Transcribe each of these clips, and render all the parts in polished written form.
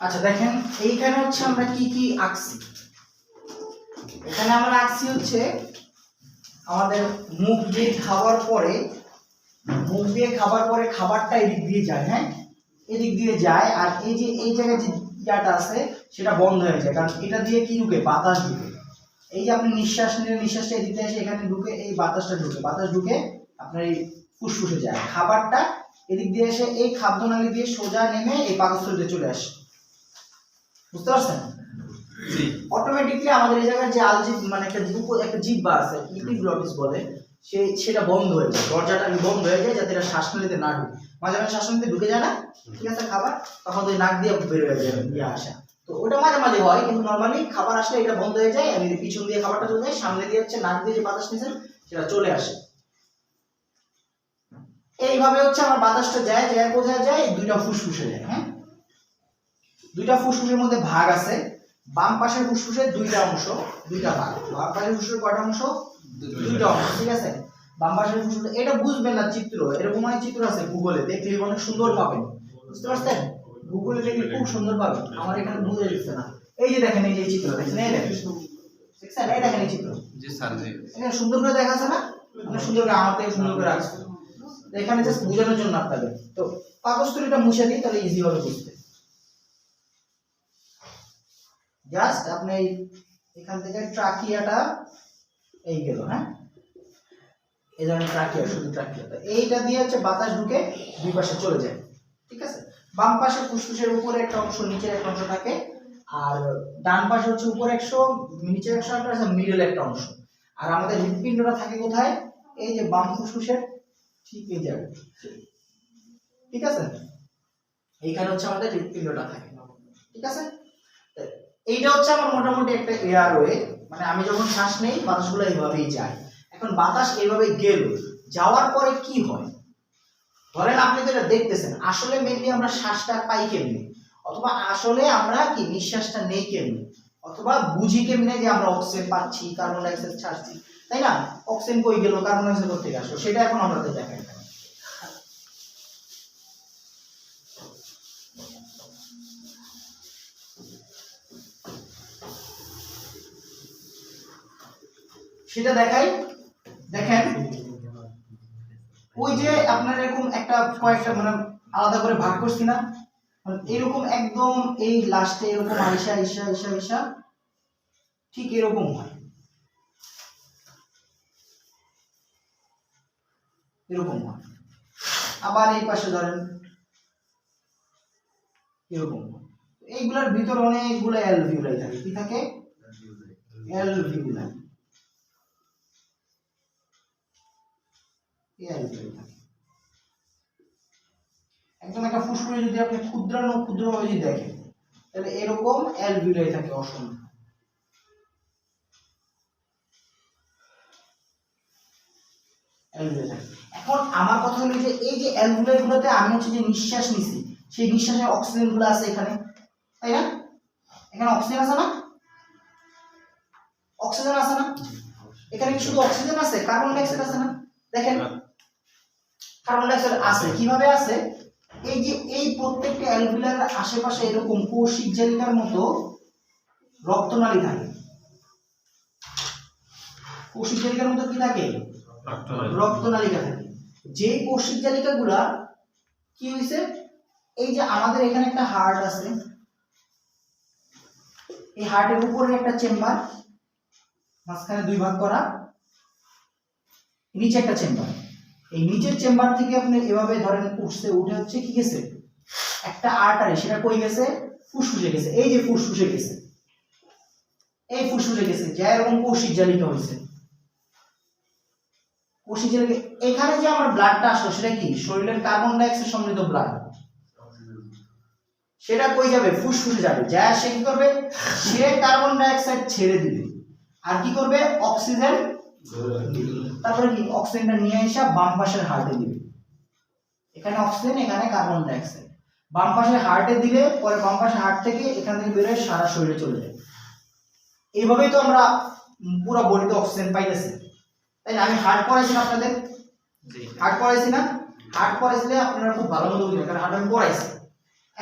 আচ্ছা দেখেন এইখানে হচ্ছে আমরা কি কি আঁকছি। এখানে আমরা আঁকছি হচ্ছে আমাদের মুখ দিয়ে খাওয়ার পরে খাবারটা এদিক দিয়ে যায়, হ্যাঁ এদিক দিয়ে যায়, আর এই যে এই জায়গায় যে ইয়াটা আছে সেটা বন্ধ হয়ে যায়, কারণ এটা দিয়ে কি ঢুকে, বাতাস ঢুকে। এই যে আপনি নিঃশ্বাস নিলে নিঃশ্বাসটা এদিক দিয়ে এসে এখানে ঢুকে, এই বাতাস ঢুকে আপনার এই ফুসফুসে যায়, খাবারটা এদিক দিয়ে এসে এই খাদ্যনালী দিয়ে সোজা নেমে এই পাকস্থলীতে চলে আসে। বুঝতে পারছেন? অটোমেটিকলি আমাদের এই জায়গায় যে আলজিভ মানে একটা জিহ্বা আছে, ইপিগ্লটিস বলে, সেটা বন্ধ হয়ে যায়, দরজাটা বন্ধ হয়ে যায় যাতে এটা শ্বাসনালীতে না ঢুকে। মাঝে মাঝে শ্বাসনালীতে ঢুকে যায় না, ঠিক আছে, খাবার তখন ওই নাক দিয়ে বের হয়ে যায় ইয়ে আসা, তো ওটা মাঝে মাঝে হয়, কিন্তু নর্মালি খাবার আসলে এটা বন্ধ হয়ে যায়, আমি পিছন দিয়ে খাবারটা চলে যায়, সামনে দিয়ে হচ্ছে নাক দিয়ে যে বাতাস নিয়েছেন সেটা চলে আসে। এইভাবে হচ্ছে আমার বাতাসটা যায় বোঝা যায় দুইটা ফুসফুসে যায়। হ্যাঁ, দুইটা ফুসফুসের মধ্যে ভাগ আছে। বাম পাশের ফুসফুসের দুইটা অংশ, দুইটা ভাগ। বাম পাশের ফুসফুসের কয়টা অংশ? দুইটা অংশ, ঠিক আছে। বাম পাশের ফুসফুস, এটা বুঝবেন না চিত্র, এরকম অনেক চিত্র আছে গুগলে, দেখলে অনেক সুন্দর পাবেন, বুঝতে পারছেন? গুগলে দেখলে খুব সুন্দর পাবেন, আমার এখানে বুঝে দিচ্ছে না। এই যে দেখেন, এই যে চিত্র দেখছেন, এই দেখেন, দেখছেন, এই দেখেন এই চিত্র, জি স্যার, জি এখানে সুন্দর করে দেখা আছে না, অনেক সুন্দর করে, আমার থেকে সুন্দর করে আছে। এখানে জাস্ট বোঝানোর জন্য আপনাদের, তো পাকস্থলীটা মুছে দিই তাহলে ইজি হবে বুঝতে। জাস্ট আপনি এখান থেকে ট্রাকিয়াটা এই গেল, হ্যাঁ এই ধরনের ট্রাকিয়া, শুধু ট্রাকিয়াটা, এইটা দিয়ে হচ্ছে বাতাস ঢুকে দুই পাশে চলে যায়, ঠিক আছে। বাম পাশে ফুসফুসের উপরে একটা অংশ, নিচের একটা অংশ থাকে, আর ডান পাশে হচ্ছে উপরে একশো, নিচের একশো, একটা মিডল একটা অংশ। আর আমাদের হৃৎপিণ্ডটা থাকে কোথায়? এই যে বাম ফুসফুসের ঠিক এই জায়গায়, ঠিক আছে, এইখানে হচ্ছে আমাদের হৃৎপিণ্ডটা থাকে, ঠিক আছে। এইটা হচ্ছে আমার মোটামুটি একটা এয়ারওয়ে, মানে আমি যখন শ্বাস নেই বাতাসগুলো এইভাবেই যায়। এখন বাতাস এইভাবে গেল, যাওয়ার পরে কি হয়? ধরেন আপনি তো এটা দেখতেছেন, আসলে মেনলি আমরা শ্বাসটা পাই কেমনে, অথবা আসলে আমরা কি নিঃশ্বাসটা নেই কেমনে, অথবা বুঝি কেমনে যে আমরা অক্সিজেন পাচ্ছি, কার্বন ডাই অক্সাইড ছাড়ছি, তাই না? অক্সিজেন কই গেল, কার্বন ডাই অক্সাইড কোথা থেকে আসলো, সেটা এখন আমরা দেখাই। সেটা দেখাই। দেখেন ওই যে আপনার এরকম একটা কয়েকটা মানে আলাদা করে ভাগ করছি না, এরকম একদম এই লাস্টে এরকম আইসা আইসা আইসা আইসা ঠিক এরকম হয়, এরকম হয়। আবার এই পাশে ধরেন এরকম, এইগুলোর ভিতরে অনেকগুলো অ্যালভিউলাই থাকে। কি থাকে? অ্যালভিউলাই, একদম একটা ফুসফুসে যদি আপনি ক্ষুদ্রাণু যদি দেখেন, তাহলে এরকম অ্যালভিউলাই থাকে অসংখ্য। এখন আমার কথা হলো যে এই যে অ্যালভিউলাই গুলোতে আমি হচ্ছে যে নিঃশ্বাস নিছি, সেই নিঃশ্বাসের অক্সিজেন গুলো আছে এখানে, তাই না? এখানে অক্সিজেন আছে না? অক্সিজেন আছে না? এখানে কি শুধু অক্সিজেন আছে? কার্বন ডাই অক্সাইড আছে না? দেখেন কার্বন ডাই অক্সাইড আছে, কিভাবে আছে? এই যে এই প্রত্যেকটা অ্যালভিউলার আশেপাশে এরকম কৌশিক জালিকার মতো রক্তনালী থাকে। কৌশিক জালিকার মতো কি থাকে? রক্তনালিকা থাকে। যে কৌশিক জালিকাগুলা কি হইছে, এই যে আমাদের এখানে একটা হার্ট আছে, এই হার্টের উপরে একটা চেম্বার, মাঝখানে দুই ভাগ করা, নিচে একটা চেম্বার। এই নিচের চেম্বার থেকে আপনি এভাবে ধরেন উঠে হচ্ছে কি গেছে, একটা আর্টারি, সেটা কই গেছে? ফুসফুসে গেছে। এই যে ফুসফুসে গেছে, এই ফুসফুসে গেছে, যা এরকম কৌশিক জালিকা হইছে। কৌশিক জালিকা, এখানে যে আমার ব্লাডটা আসলো সেটা কি? শরীরের কার্বন ডাই অক্সাইড সমৃদ্ধ ব্লাড। সেটা কই যাবে? ফুসফুসে যাবে। যা সে কি করবে? সে কার্বন ডাই অক্সাইড ছেড়ে দিবে, আর কি করবে? অক্সিজেন, তারপরে কি অক্সিজেনটা নিয়ে এসে বাম পাশের হার্টে দিবে। এখানে অক্সিজেন, এখানে কার্বন ডাই অক্সাইড, বাম পাশের হার্টে দিলে পরে বাম পাশের হার্ট থেকে এখান থেকে বের হয়ে সারা শরীরে চলে যায়। এইভাবেই তো আমরা পুরো বডিতে অক্সিজেন পাইতেছি, তাই না? আমি হার্ট পড়াইছি না আপনাদের? হার্ট পড়াইছি না? হার্ট পড়াইছিলে আপনারা খুব ভালো মতো বুঝবেন, কারণ হার্ট আমি পড়াইছি।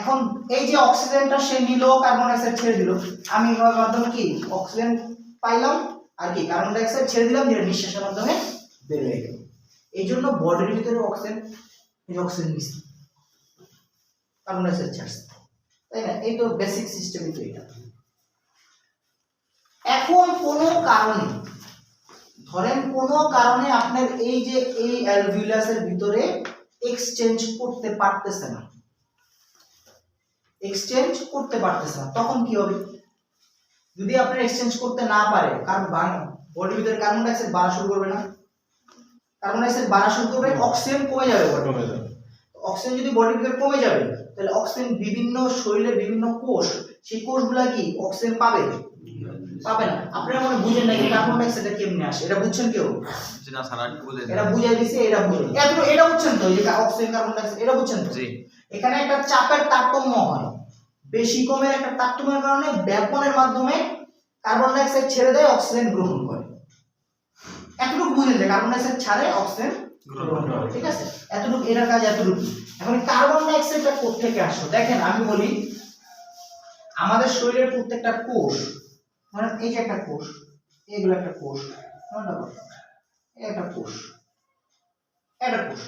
এখন এই যে অক্সিজেনটা সে নিল, কার্বন ডাই অক্সাইড ছেড়ে দিল, আমি এর মাধ্যমে কি অক্সিজেন পাইলাম আর কি কার্বন ডাই অক্সাইড ছেড়ে দিলাম, যেটা নিঃশ্বাসের মাধ্যমে বের হয়ে গেল। এই জন্য বডির ভিতরে অক্সিজেন, এই অক্সিজেন নিচ্ছে, কার্বন ডাই অক্সাইড ছাড়ছে, তাই না? এই তো বেসিক সিস্টেমই তো এটা। এখন কোনো কারণে ধরেন কোনো কারণে আপনার এই যে এই অ্যালভিউলাসের ভিতরে এক্সচেঞ্জ করতে পারতেছে না, এক্সচেঞ্জ করতে পারতেছে না, তখন কি হবে? যদি আপনার এক্সচেঞ্জ করতে না পারে, কারণ বডির ভিতরে কার্বন ডাই অক্সাইড বাড়া শুরু করবে না, কার্বন ডাই অক্সাইড বাড়া শুরু করবে, অক্সিজেন কমে যাবে, অক্সিজেন যদি বডির ভিতরে কমে যাবে, তাহলে অক্সিজেন বিভিন্ন শরীরের বিভিন্ন কোষ, সেই কোষগুলা কি অক্সিজেন পাবে? পাবে না। আপনারা মনে বুঝেন না কার্বন ডাই অক্সাইড কেমনে আসে, এটা বুঝছেন কেউ? না স্যার, আমি বুঝাই এটা বুঝাই দিছি, এটা বুঝেন, এটা বুঝছেন তো, যে অক্সিজেন কার্বন ডাই অক্সাইড, এটা বুঝছেন তো? জি। এখানে একটা চাপের তারতম্য হয়, বেশি কমের একটা তারতম্যের কারণে ব্যাপনের মাধ্যমে কার্বন ডাই অক্সাইড ছেড়ে দেয়, অক্সিজেন গ্রহণ করে। এতটুকু বুঝেন যে কার্বন ডাই অক্সাইড ছাড়ে, অক্সিজেন গ্রহণ করে, ঠিক আছে? এতটুকু, এটার কাজ এতটুকু। এখন কার্বন ডাই অক্সাইডটা কোথা থেকে আসলো? দেখেন আমি বলি, আমাদের শরীরের প্রত্যেকটা কোষ, মানে এই যে একটা কোষ, এগুলো একটা কোষ, একটা কোষ, একটা কোষ,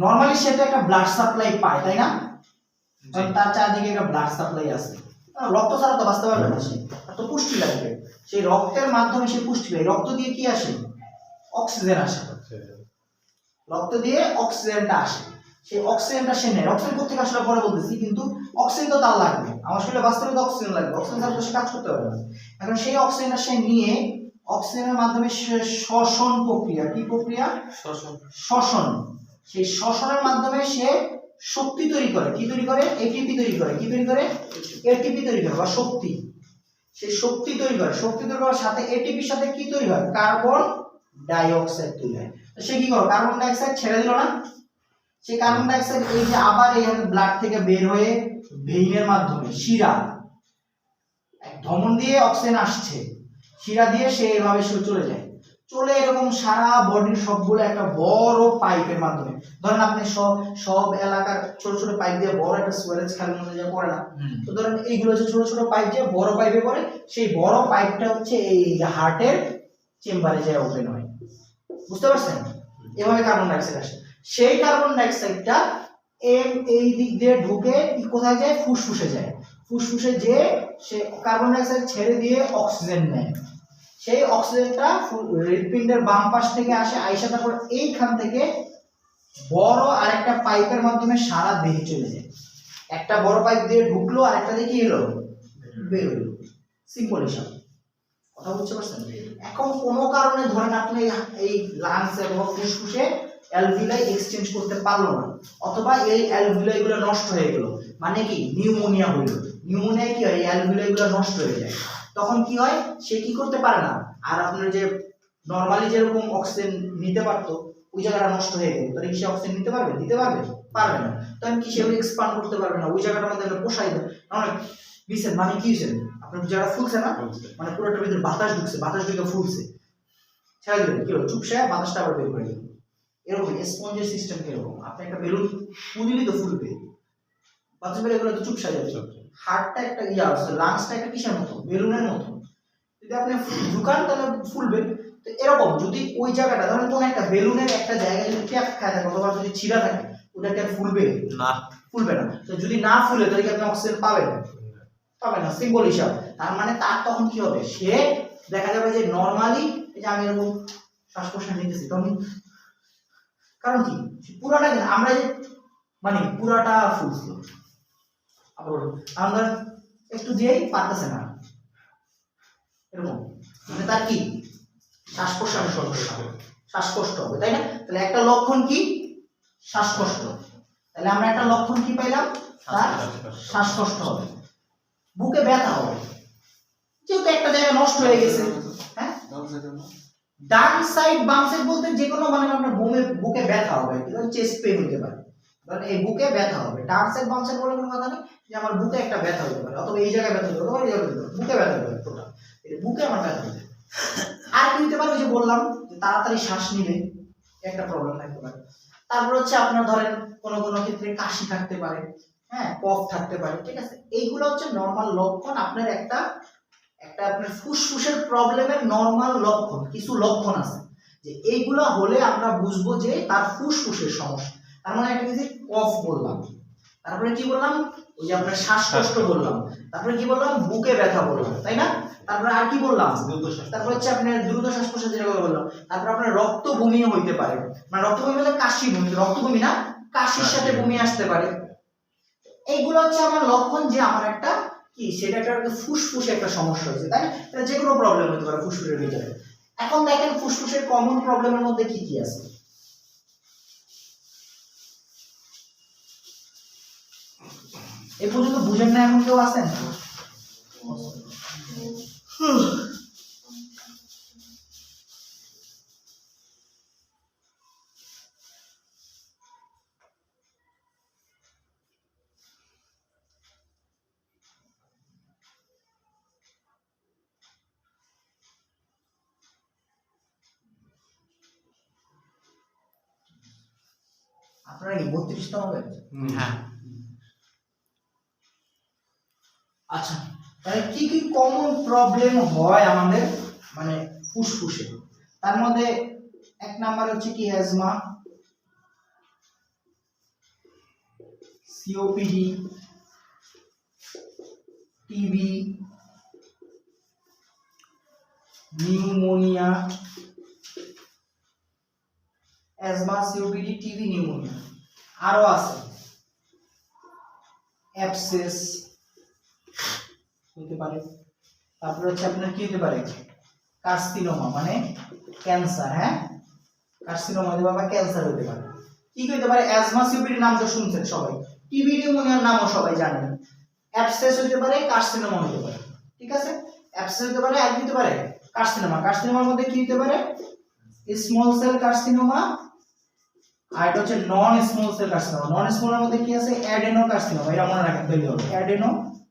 নরমালি সেটা একটা ব্লাড সাপ্লাই পায়, তাই না? তার চারদিকে একটা ব্লাড সাপ্লাই আছে, রক্ত ছাড়া তো বাঁচতে পারবে না, সে তো পুষ্টি লাগবে, সেই রক্তের মাধ্যমে সে পুষ্টি পায়। রক্ত দিয়ে কি আসে? অক্সিজেন আসে, রক্ত দিয়ে অক্সিজেনটা আসে, সেই অক্সিজেনটা সে নেয়। অক্সিজেন কোথেকে আসলে পরে বলতেছি, কিন্তু অক্সিজেন তো তার লাগবে, আমার শরীরে বাঁচতে হলে তো অক্সিজেন লাগবে, অক্সিজেন ছাড়া তো সে কাজ করতে পারবে না। এখন সেই অক্সিজেনটা সে নিয়ে অক্সিজেনের মাধ্যমে শ্বসন প্রক্রিয়া, কি প্রক্রিয়া? শ্বসন। সেই শ্বসনের মাধ্যমে সে শক্তি তৈরি করে, কি তৈরি করে? এটিপি তৈরি করে, কি তৈরি করে? এটিপি তৈরি করে, বা শক্তি। সেই শক্তি তৈরি করে, শক্তি তৈরি করার সাথে এটিপির সাথে কি তৈরি হয়? কার্বন ডাই অক্সাইড তৈরি হয়। সে কি করে? কার্বন ডাই অক্সাইড ছেড়ে দিল না, সেই কার্বন ডাই অক্সাইড এই যে আবার এইখানে ব্লাড থেকে বের হয়ে ভেইনের মাধ্যমে শিরা, ধমন দিয়ে অক্সিজেন আসছে, শিরা দিয়ে সে এভাবে চলে যায়, চলে এরকম সারা বডির সবগুলো একটা বড় পাইপের মাধ্যমে, ধরেন আপনি সব এলাকার ছোট ছোট পাইপ দিয়ে বড় একটা সুয়ারেজ খালের মধ্যে যা পড়ে না, তো ধরেন এইগুলো হচ্ছে ছোট ছোট পাইপ দিয়ে বড় পাইপে পড়ে, সেই বড় পাইপটা হচ্ছে এই হার্টের চেম্বারে যায় ওপেন হয়, বুঝতে পারছেন? এভাবে কার্বন ডাই অক্সাইড আসে। সেই কার্বন ডাই অক্সাইডটা এই দিক দিয়ে ঢুকে কোথায় যায়? ফুসফুসে যায়, ফুসফুসে যে সে কার্বন ডাই অক্সাইড ছেড়ে দিয়ে অক্সিজেন নেয়, সেই অক্সিজেনটা হৃৎপিণ্ডের বাম পাশ থেকে আসে, আইসা তারপর এইখান থেকে বড় আরেকটা পাইপের মাধ্যমে সারা দেহে চলে যায়। একটা বড় পাইপ দিয়ে ঢুকলো, আরেকটা দিয়ে কি এলো? বের হলো। সিম্পল হিসাব, কথা বুঝতে পারছেন? এখন কোনো কারণে ধরেন আপনি এই লাংস এবং ফুসফুসে অ্যালভিউলাই এক্সচেঞ্জ করতে পারলো না, অথবা এই অ্যালভিউলাই গুলো নষ্ট হয়ে গেল, মানে কি নিউমোনিয়া হইল, নিউমোনিয়ায় কি হয়? এই অ্যালভিউলাই গুলো নষ্ট হয়ে যায়, তখন কি হয়? সে কি করতে পারে না, আর আপনার যে নরমালি যেরকম অক্সিজেন নিতে পারতো, ওই জায়গাটা নষ্ট হয়ে গেল, তাহলে কি সে অক্সিজেন নিতে পারবে? দিতে পারবে? পারবে না। তখন কি সে এক্সপান্ড করতে পারবে না, ওই জায়গাটার মধ্যে পোষাই দেয়, বিশেষ মানে কি হয়েছে? আপনার জায়গা ফুলছে না, মানে পুরোটার ভিতরে বাতাস ঢুকছে, বাতাস ঢুকে ফুলছে, ছেড়ে দিলেন, কি হলো? চুপসে বাতাসটা আবার বের করে দিলেন। এরকম স্পঞ্জের সিস্টেম কিরকম? আপনি একটা বেলুন ফুলিলি তো ফুলবে, বাতাস বের এগুলো তো চুপসে যাবে। হার্টটা একটা ইয়া আছে, লাংসটা একটা কিসের মতো? বেলুনের মতো, যদি আপনি ঢুকান তাহলে ফুলবে। তো এরকম যদি ওই জায়গাটা ধরেন কোন একটা বেলুনের একটা জায়গায় যদি ট্যাপ খায় থাকে, অথবা যদি ছিঁড়া থাকে, ওটা কি ফুলবে? না, ফুলবে না। তো যদি না ফুলে তাহলে কি আপনি অক্সিজেন পাবেন? পাবেন না, সিম্বল হিসাব। তার মানে তার তখন কি হবে? সে দেখা যাবে যে নরমালি এই যে আমি এরকম শ্বাস প্রশ্বাস নিতেছি, তখন কারণ কি পুরাটা আমরা যে মানে পুরাটা ফুলছিল, আবার আমরা একটু দিয়েই পারতেছে না, এরকম মানে তার কি শ্বাস প্রশ্বাসের সমস্যা, শ্বাসকষ্ট হবে, তাই না? তাহলে একটা লক্ষণ কি? শ্বাসকষ্ট। তাহলে আমরা একটা লক্ষণ কি পাইলাম? তার শ্বাসকষ্ট হবে, বুকে ব্যথা হবে, যেহেতু একটা জায়গা নষ্ট হয়ে গেছে। হ্যাঁ, ডান সাইড বাম সাইড বলতে যে কোনো মানে আপনার বুকে ব্যথা হবে, চেস্ট পেইন হতে পারে, কারণ এই বুকে ব্যথা হবে। ডান সাইড বাম সাইড বলে কোনো কথা নেই, যে আমার বুকে একটা ব্যথা হতে পারে, অথবা এই জায়গায় ব্যথা হতে পারে, অথবা এই জায়গায় ব্যথা হতে পারে, বুকে ব্যথা হবে টোটাল, এই বুকে আমার ব্যথা হবে। আর কি হতে পারে? ওই যে বললাম যে তাড়াতাড়ি শ্বাস নিলে একটা প্রবলেম থাকতে পারে। তারপর হচ্ছে আপনার ধরেন কোনো কোনো ক্ষেত্রে কাশি থাকতে পারে, হ্যাঁ কফ থাকতে পারে, ঠিক আছে। এইগুলো হচ্ছে নরমাল লক্ষণ আপনার একটা আপনার ফুসফুসের প্রবলেমের নরমাল লক্ষণ। কিছু লক্ষণ আছে যে এইগুলা হলে আমরা বুঝবো যে তার ফুসফুসের সমস্যা। তার মানে একটা যে কফ বললাম, তারপরে কি বললাম, ওই যে আপনার শ্বাসকষ্ট বললাম, তারপরে কি বললাম, বুকে ব্যথা বললাম, তাই না? তারপরে আর কি বললাম, তারপরে হচ্ছে আপনার দ্রুত শ্বাস প্রশ্বাস যেটা বললাম, তারপর আপনার রক্ত বমিও হইতে পারে, মানে রক্ত বমি বলে কাশি বমি, রক্ত বমি না, কাশির সাথে বমি আসতে পারে। এইগুলো হচ্ছে আমার লক্ষণ যে আমার একটা কি, সেটা একটা ফুসফুসে একটা সমস্যা হয়েছে, তাই এটা যে কোনো প্রবলেম হতে পারে ফুসফুসের ভিতরে। এখন দেখেন ফুসফুসের কমন প্রবলেমের মধ্যে কি কি আছে। এই পর্যন্ত বুঝেন না এমন কেউ আছেন? আপনারা কি 32তম ব্যাচ? হ্যাঁ। আচ্ছা, তাহলে কি কি কমন প্রবলেম হয় আমাদের মানে ফুসফুসে? তার মধ্যে এক নাম্বার হচ্ছে কি asthma, COPD, TB, pneumonia. Asthma, COPD, TB, pneumonia, আরো আছে অ্যাবসেস হতে পারে। তারপর হচ্ছে আপনার কি হতে পারে, কার্সিনোমা মানে ক্যান্সার। হ্যাঁ, কার্সিনোমা হতে পারে, ক্যান্সার হতে পারে। কি হতে পারে, অ্যাজমা সিওপিডির নাম তো শুনছেন সবাই, টিবি নিউমোনিয়ার নামও সবাই জানেন। অ্যাবসেস হতে পারে, কার্সিনোমা হতে পারে, ঠিক আছে। অ্যাবসেস হতে পারে, আর কি হতে পারে, কার্সিনোমা। কার্সিনোমার মধ্যে কি হতে পারে, স্মল সেল কার্সিনোমা, আর এটা হচ্ছে নন স্মল সেল কার্সিনোমা। নন স্মলের মধ্যে কি আছে, অ্যাডেনো কার্সিনোমা, এটা মনে রাখেন তৈরি হবে, অ্যাডেনো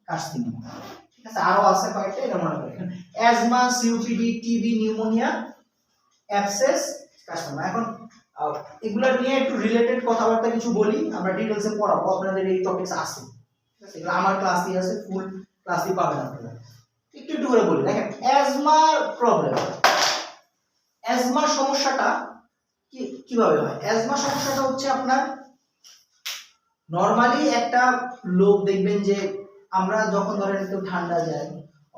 কার্সিনোমা, ঠিক আছে। আরো আছে কয়েকটা, এটা মনে রাখেন, asthma, COPD, TB, pneumonia, abscess, carcinoma. এখন এগুলা নিয়ে একটু রিলেটেড কথাবার্তা কিছু বলি, আমরা ডিটেইলসে পড়াবো, আপনাদের এই টপিকস আছে, ঠিক আছে। এগুলো আমার ক্লাসই আছে, ফুল ক্লাসই পাবেন আপনারা। একটু একটু করে বলি, দেখেন অ্যাজমার প্রবলেম, অ্যাজমার সমস্যাটা কিভাবে হয়। অ্যাজমা সমস্যাটা হচ্ছে আপনার নরমালি একটা লোক দেখবেন যে আমরা যখন ধরেন একটু ঠান্ডা যায়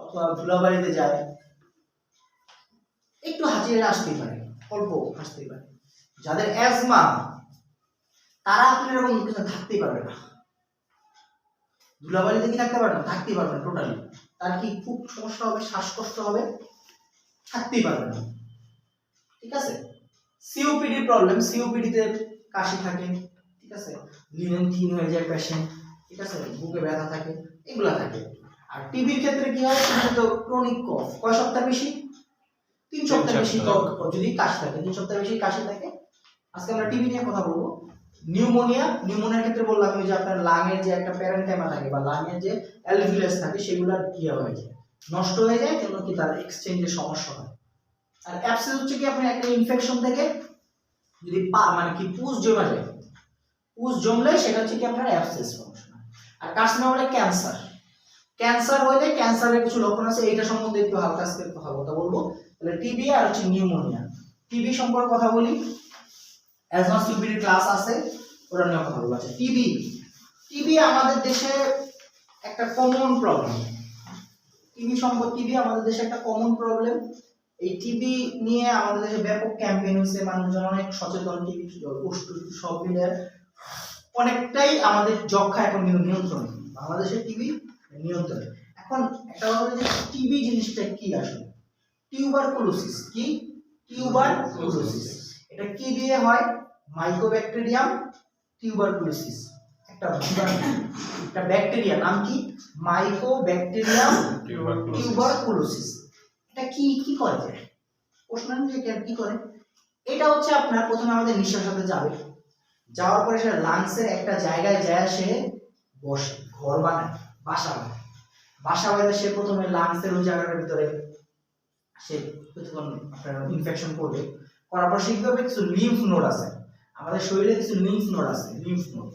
অথবা ধুলাবাড়িতে যায়, একটু হাঁচিয়ে আসতেই পারে, অল্প হাসতেই পারে। যাদের অ্যাজমা তারা আপনার এরকম কিছু থাকতেই পারবে না, ধুলাবাড়িতে কি থাকতে পারবে না, থাকতেই পারবে না টোটালি। তার কি খুব সমস্যা হবে, শ্বাসকষ্ট হবে, থাকতেই পারবে না, ঠিক আছে। সিওপিডি প্রবলেম, সিওপিডিতে কাশি থাকে, ঠিক আছে, লিনেন থিন হয়ে যায় পেশেন্ট, ঠিক আছে, বুকে ব্যথা থাকে, এগুলা থাকে। আর টিবির ক্ষেত্রে কি হয়, তো ক্রনিক কফ, কয় সপ্তাহ বেশি, 3 সপ্তাহ বেশি কফ, যদি কাশি থাকে 3 সপ্তাহ বেশি কাশি থাকে। আজকে আমরা টিবি নিয়ে কথা বলবো। নিউমোনিয়া, নিউমোনিয়ার ক্ষেত্রে বললাম ওই যে আপনার লাংয়ের যে একটা প্যারেনকাইমা থাকে বা লাংয়ের যে অ্যালভিউলাস থাকে সেগুলা কি হয়ে যায়, নষ্ট হয়ে যায়, জন্য কি তার এক্সচেঞ্জের সমস্যা হয়। আর অ্যাবসেস হচ্ছে কি আপনার একটা ইনফেকশন থেকে যদি মানে কি পুষ জমে যায়, পুষ জমলে সেটা হচ্ছে কি আপনার অ্যাবসেস সমস্যা। আর কার্সিনোমা মানে ক্যান্সার, ক্যান্সার হইলে ক্যান্সারের কিছু লক্ষণ আছে, এইটা সম্বন্ধে একটু হালকা আজকে কথা বলবো। তাহলে টিবি আর হচ্ছে নিউমোনিয়া। টিবি সম্পর্কে কথা বলি, অ্যাজমা সিওপিডি ক্লাস আছে, ওটা নিয়ে কথা বলবো। আচ্ছা, টিবি, টিবি আমাদের দেশে একটা কমন প্রবলেম। টিবি আমাদের দেশে একটা কমন প্রবলেম। এই টিবি নিয়ে আমাদের দেশে ব্যাপক ক্যাম্পেইন হচ্ছে, মানুষজন অনেক সচেতন, টিবি সব মিলে অনেকটাই আমাদের যক্ষা এখন কিন্তু নিয়ন্ত্রণে, বাংলাদেশের টিবি নিয়ন্ত্রণে। এখন একটা কথা হচ্ছে টিবি জিনিসটা কি আসলে, টিউবারকুলোসিস। কি টিউবারকুলোসিস, এটা কি দিয়ে হয়, মাইকোব্যাকটেরিয়াম টিউবারকুলোসিস, একটা ব্যাকটেরিয়া, নাম কি, মাইকোব্যাকটেরিয়াম টিউবারকুলোসিস। এটা কি কি করে যায়, প্রশ্ন কি করে। এটা হচ্ছে আপনার প্রথমে আমাদের নিঃশ্বাসের সাথে যাবে, যাওয়ার পরে সেটা লাংসের একটা জায়গায় যায়, সে বসে, ঘর বানায়, বাসা বানায়, সে প্রথমে লাংসের ওই জায়গাটার ভিতরে সে প্রথম আপনার ইনফেকশন করবে, করার পর সে কি হবে, কিছু লিম্ফ নোড আছে আমাদের শরীরে, কিছু লিম্ফ নোড আছে, লিম্ফ নোড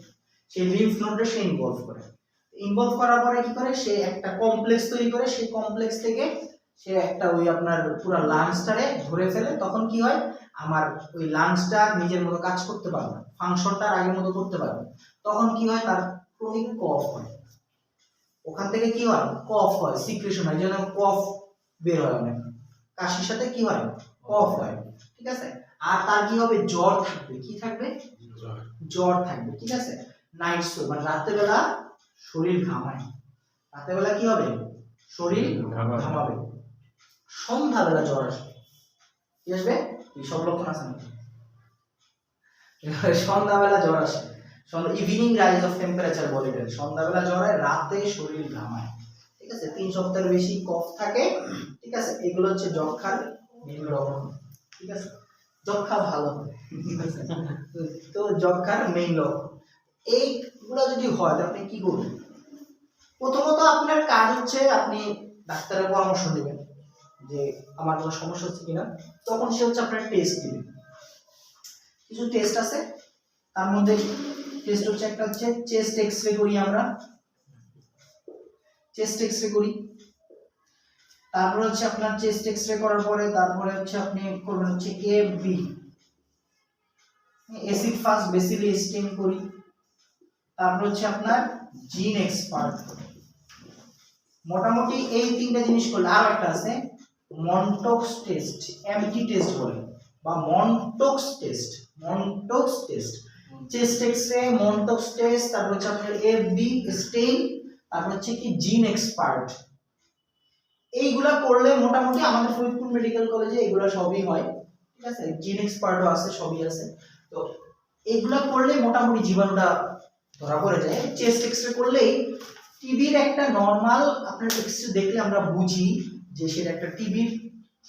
সেই লিম্ফ নোডে সে ইনভলভ করার পরে কি করে, সে একটা কমপ্লেক্স তৈরি করে, সেই কমপ্লেক্স থেকে সে একটা ওই আপনার পুরো লাংসটারে ধরে ফেলে। তখন কি হয়, আমার ওই লাংসটা নিজের মতো কাজ করতে পারবে না, ফাংশনটা আগের মতো করতে পারবে। তখন কি হয়, তার ক্রনিক কফ হয়, ওখান থেকে কি হয়, কফ হয়, সিক্রেশন হয়, যেন কফ বের হয়, অনেক কাশির সাথে কি হয়, কফ হয়, ঠিক আছে। আর তার কি হবে, জ্বর থাকবে, কি থাকবে, জ্বর থাকবে, ঠিক আছে। নাইট সোল, মানে রাতের বেলা শরীর ঘামায়, রাতের বেলা কি হবে, শরীর ঘামাবে। সন্ধ্যাবেলা জ্বর আসবে, কি আসবে, এই সব লক্ষণ আছে নাকি, সন্ধ্যাবেলা জ্বর আসে, ইভিনিং রাইজ অফ টেম্পারেচার বলে দেন, সন্ধ্যাবেলা জ্বর হয়, রাতে শরীর ঘামায়, ঠিক আছে। 3 সপ্তাহের বেশি কফ থাকে, ঠিক আছে। এগুলো হচ্ছে যক্ষার বিভিন্ন লক্ষণ, ঠিক আছে। যক্ষা ভালো হয়, ঠিক আছে। তো যক্ষার মেইন লক্ষণ এইগুলো যদি হয়, আপনি কি করবেন, প্রথমত আপনার কাজ হচ্ছে আপনি ডাক্তারের পরামর্শ নেবেন যে আমার কোনো সমস্যা হচ্ছে কিনা। তখন সে হচ্ছে আপনার টেস্ট দিবে, কিছু টেস্ট আছে, তার মধ্যে টেস্ট হচ্ছে একটা হচ্ছে চেস্ট এক্সরে করি আমরা, চেস্ট এক্সরে করি। তারপরে হচ্ছে আপনার চেস্ট এক্সরে করার পরে তারপরে হচ্ছে আপনি করবেন হচ্ছে এফবি, অ্যাসিড ফাস্ট বেসিলি স্টেন করি। তারপর হচ্ছে আপনার জিন এক্সপার্ট, মোটামুটি এই 3টা জিনিস করলে। আর একটা আছে মন্টক্স টেস্ট, এমটি টেস্ট বলে, বা Mantoux test, Mantoux test, chest X ray, Mantoux test, তারপর হচ্ছে আপনার এফবি স্টেইন, তারপর হচ্ছে কি জিন এক্সপার্ট। এইগুলা করলে মোটামুটি আমাদের ফরিদপুর মেডিকেল কলেজে এগুলা সবই হয়, ঠিক আছে। জিন এক্সপার্টও আছে, সবই আছে। তো এইগুলা করলে মোটামুটি জীবাণুটা ধরা পড়ে যায়। চেস্ট এক্সরে করলেই টিবির একটা নরমাল আপনার এক্সরে দেখলে আমরা বুঝি যে সেটা একটা টিবির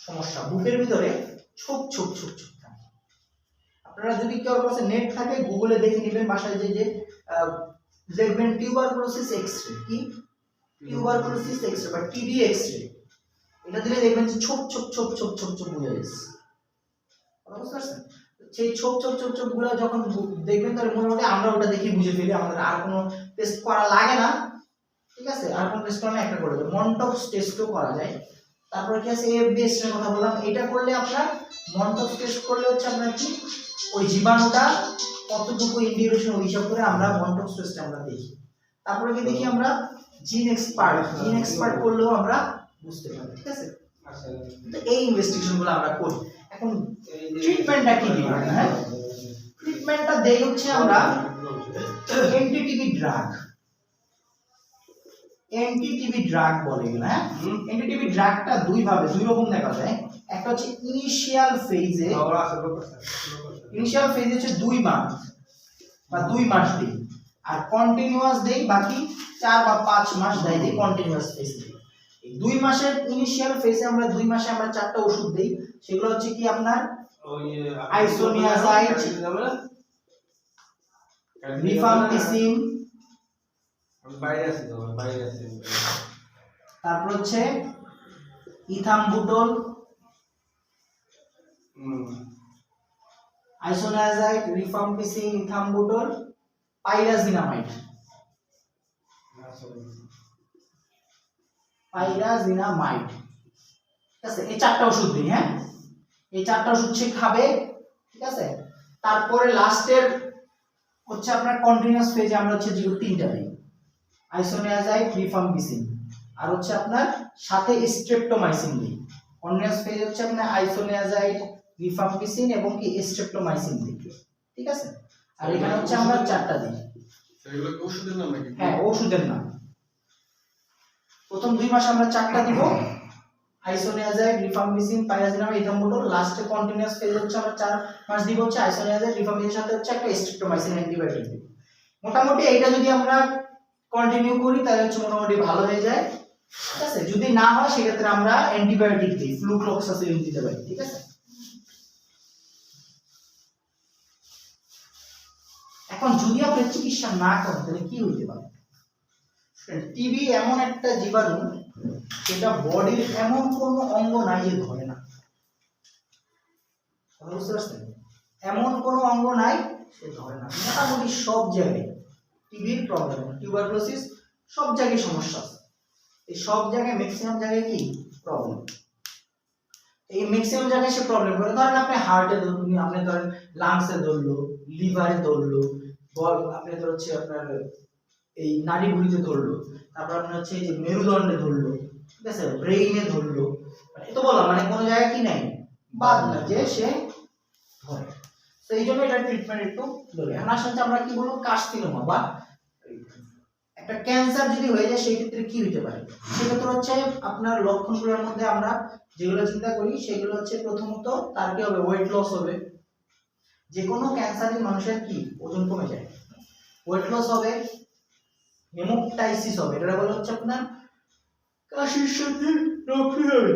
সমস্যা, বুকের ভিতরে ছোপ ছোপ ছোপ ছোপ থাকে। আপনারা যদি কেউ কাছে নেট থাকে গুগলে দেখে নেবেন, বাসায় যে দেখবেন টিউবারকুলোসিস এক্সরে, কি টিউবারকুলোসিস এক্সরে বা টিবি এক্সরে, এটা দিলে দেখবেন যে ছোপ ছোপ ছোপ ছোপ ছোপ ছোপ বুঝে যাচ্ছে, বুঝতে পারছেন। সেই ছোপ ছোপ ছোপ ছোপ গুলো যখন দেখবেন তাহলে মোটামুটি আমরা ওটা দেখি বুঝে ফেলি, আমাদের আর কোনো টেস্ট করা লাগে না, ঠিক আছে। আর কোনো টেস্ট করা একটা করে দেবো, মন্টক্স টেস্টও করা যায়। তারপরে কি আছে এফবি এর কথা বললাম, এটা করলে আপনার মন্টক্স টেস্ট করলে হচ্ছে আপনার কি ওই জীবাণুটা কতটুকু ইনডিউরেশন ওই হিসাব করে আমরা মন্টক্স টেস্ট আমরা দেখি। তারপরে কি দেখি আমরা জিন এক্সপার্ট, জিন এক্সপার্ট করলেও আমরা বুঝতে পারি, ঠিক আছে। তো এই ইনভেস্টিগেশন গুলো আমরা করি। এখন ট্রিটমেন্টটা কি দিই, হ্যাঁ ট্রিটমেন্টটা দেই হচ্ছে আমরা এন্টিটিভি ড্রাগ, এন্টিটিভি ড্রাগ বলে এগুলো, হ্যাঁ। এন্টিটিভি ড্রাগটা দুই রকম দেখা যায়। একটা হচ্ছে ইনিশিয়াল ফেজে, ইনিশিয়াল ফেজে হচ্ছে 2 মাস বা 2 মাস দেই, আর কন্টিনিউয়াস দেই বাকি 4 বা 5 মাস দেই কন্টিনিউয়াস ফেজ। এই 2 মাসের ইনিশিয়াল ফেজে আমরা 2 মাসে আমরা 4টা ওষুধ দেই, সেগুলো হচ্ছে কি আপনার আইসোনিয়াজাইড, রিফাম্পিসিন, তারপর হচ্ছে ইথাম্বুটল, আইসোনিয়াজাইড, রিফাম্পিসিন, ইথাম্বুটল, পাইরাজিনামাইড, পাইরাজিনামাইড, ঠিক আছে। এই 4টা ওষুধ দিই, হ্যাঁ এই 4টা ওষুধ সে খাবে, ঠিক আছে। তারপরে লাস্টের হচ্ছে আপনার কন্টিনিউয়াস ফেজে আমরা হচ্ছে যে 3টা দিই, আইসোনিয়াজাইড, রিফাম্পিসিন, আর হচ্ছে আপনার সাথে স্ট্রেপ্টোমাইসিন দিই। কন্টিনিউয়াস ফেজ হচ্ছে আপনার আইসোনিয়াজাইড, রিফাম্পিসিন এবং কি স্ট্রেপ্টোমাইসিন দিই, ঠিক আছে। আর এখানে হচ্ছে আমরা 4টা দিই। এগুলো কি ওষুধের নাম নাকি? হ্যাঁ ওষুধের নাম। প্রথম 2 মাস আমরা 4টা দিব, আইসোনিয়াজাইড, রিফাম্পিসিন, পাইরাজিনামাইড, ইথাম্বুটল। লাস্টে কন্টিনিউয়াস ফেজ হচ্ছে আমরা 4 মাস দিব হচ্ছে আইসোনিয়াজাইড, রিফাম্পিসিনের সাথে হচ্ছে একটা স্ট্রেপ্টোমাইসিন অ্যান্টিবায়োটিক দিব। মোটামুটি এইটা যদি আমরা কন্টিনিউ করি তাহলে হচ্ছে মোটামুটি ভালো হয়ে যায়, ঠিক আছে। যদি না হয় সেক্ষেত্রে আমরা অ্যান্টিবায়োটিক দিই, ফ্লুক্লোক্সাসিলিন দিতে পারি, ঠিক আছে। এখন যদি আপনি চিকিৎসা না করেন তাহলে কি হইতে পারে। টিবি এমন একটা জীবাণু যেটা বডির এমন কোনো অঙ্গ নাই যে ধরে না, বুঝতে পারছেন, এমন কোনো অঙ্গ নাই সে ধরে না, মোটামুটি সব জায়গায় টিবির প্রবলেম, টিউবারকুলোসিস সব জায়গায় সমস্যা আছে, এই সব জায়গায় ম্যাক্সিমাম জায়গায় কি প্রবলেম, এই ম্যাক্সিমাম জায়গায় সে প্রবলেম করে। ধরেন আপনি হার্টে ধরুন, আপনি ধরেন লাংসে ধরলো, লিভারে ধরলো, বল আপনি ধর হচ্ছে আপনার এই নাড়িভুঁড়িতে ধরলো, তারপর আপনার হচ্ছে এই যে মেরুদণ্ডে ধরলো, ঠিক আছে, ব্রেইনে ধরলো, মানে এত বলা মানে কোনো জায়গায় কি নাই বাদ না যে সে ধরে। তো এই জন্য এটা ট্রিটমেন্ট একটু ধরে। এখন আসলে আমরা কি বলবো, কার্সিনোমা বা একটা ক্যান্সার যদি হয়ে যায় সেই ক্ষেত্রে কি হতে পারে, সেক্ষেত্রে হচ্ছে আপনার লক্ষণগুলোর মধ্যে আমরা যেগুলো চিন্তা করি সেগুলো হচ্ছে প্রথমত তার কি হবে, ওয়েট লস হবে। যে কোনো ক্যান্সারই মানুষের কি ওজন কমে যায়, ওয়েট লস হবে, হেমোপটাইসিস হবে, এটা বলে হচ্ছে আপনার কাশির সাথে রক্ত যাবে,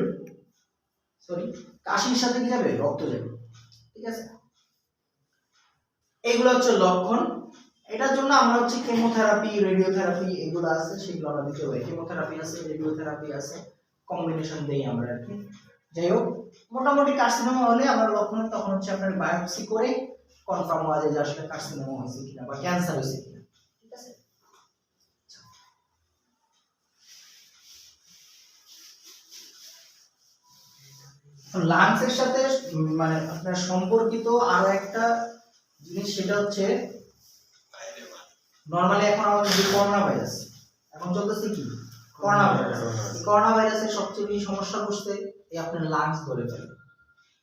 সরি কাশির সাথে কি যাবে, রক্ত যাবে, ঠিক আছে। এগুলো হচ্ছে লক্ষণ। এটার জন্য আমরা হচ্ছে কেমোথেরাপি, রেডিওথেরাপি এগুলো আছে সেগুলো আমরা দিতে হবে, কেমোথেরাপি আছে, রেডিওথেরাপি আছে, কম্বিনেশন দেই আমরা আর কি। যাই হোক, মোটামুটি কার্সিনোমা হলে আমরা লক্ষণ তখন হচ্ছে আপনার বায়োপসি করে কনফার্ম হওয়া যায় যে আসলে কার্সিনোমা হয়েছে কিনা বা ক্যান্সার হয়েছে কিনা, ঠিক আছে। লাংসের সাথে মানে আপনার সম্পর্কিত আরো একটা জিনিস, সেটা হচ্ছে নরমালি এখন আমাদের যে করোনা ভাইরাস এখন চলতেছে কি, করোনা ভাইরাস, করোনা ভাইরাসের সবচেয়ে বেশি সমস্যা করছে এই আপনার লাংস ধরে ফেলে।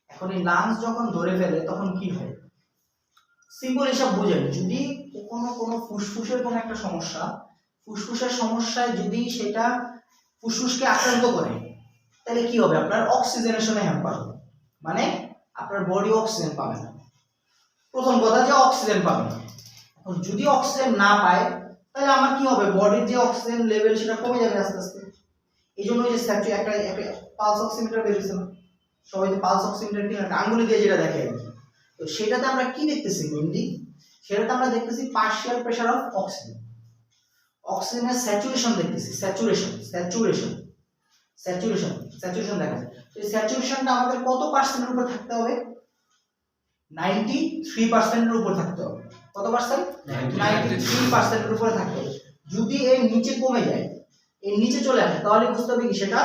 এখন এই লাংস যখন ধরে ফেলে তখন কি হয়, সিম্পল হিসাব বুঝেন, যদি কোনো ফুসফুসের কোনো একটা সমস্যা, ফুসফুসের সমস্যায় যদি সেটা ফুসফুসকে আক্রান্ত করে তাহলে কি হবে, আপনার অক্সিজেনেশনে হ্যাম্পার হবে, মানে আপনার বডি অক্সিজেন পাবে না। প্রথম কথা যে অক্সিজেন পাবে না, এখন যদি অক্সিজেন না পায় তাহলে আমার কি হবে, বডির যে অক্সিজেন লেভেল সেটা কমে যাবে আস্তে আস্তে। এই জন্য যে একটা পালস অক্সিমিটার বেরিয়েছে না, সবাই যে পালস অক্সিমিটার কি আঙ্গুলি দিয়ে যেটা দেখে আর কি, তো সেটাতে আমরা কি দেখতেছি মেইনলি, সেটাতে আমরা দেখতেছি পার্শিয়াল প্রেসার অফ অক্সিজেন, অক্সিজেনের স্যাচুরেশন দেখতেছি, স্যাচুরেশন দেখা যায়। তো এই স্যাচুরেশনটা আমাদের কত পার্সেন্টের উপর থাকতে হবে, 93% এর উপর থাকতে হবে। কত পার্সেন্ট, 93% এর উপরে থাকতে হবে। যদি এর নিচে কমে যায়, এর নিচে চলে আসে, তাহলে বুঝতে হবে কি সেটা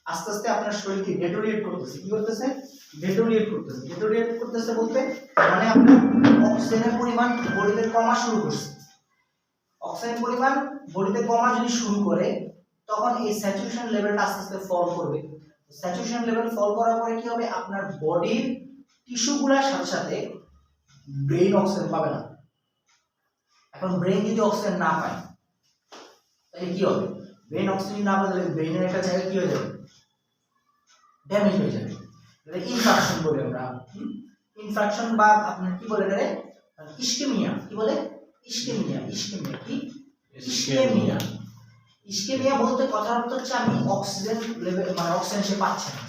আস্তে আস্তে আপনার শরীরকে ডেটোরিয়েট করতেছে, কি করতেছে, ডেটোরিয়েট করতেছে বলতে মানে আপনার অক্সিজেনের পরিমাণ বডিতে কমা শুরু করছে। অক্সিজেন পরিমাণ বডিতে কমা যদি শুরু করে তখন এই স্যাচুরেশন লেভেলটা আস্তে আস্তে ফল করবে। স্যাচুরেশন লেভেল ফল করার পরে কি হবে, আপনার বডির টিস্যুগুলোর সাথে সাথে ব্রেইন অক্সিজেন পাবে না। এখন ব্রেইন যদি অক্সিজেন না পায় তাহলে কি হবে, ব্রেইন অক্সিজেন না পেলে ব্রেইনের একটা জায়গা কি হয়ে যাবে, ড্যামেজ হয়ে যাবে, এটা ইনফ্রাকশন বলি আমরা, ইনফ্রাকশন বা আপনার কি বলে এটা ইসকেমিয়া, কি বলে ইসকেমিয়া কি ইসকেমিয়া বলতে কথার অর্থ হচ্ছে আমি অক্সিজেন লেভেল মানে অক্সিজেন সে পাচ্ছে না।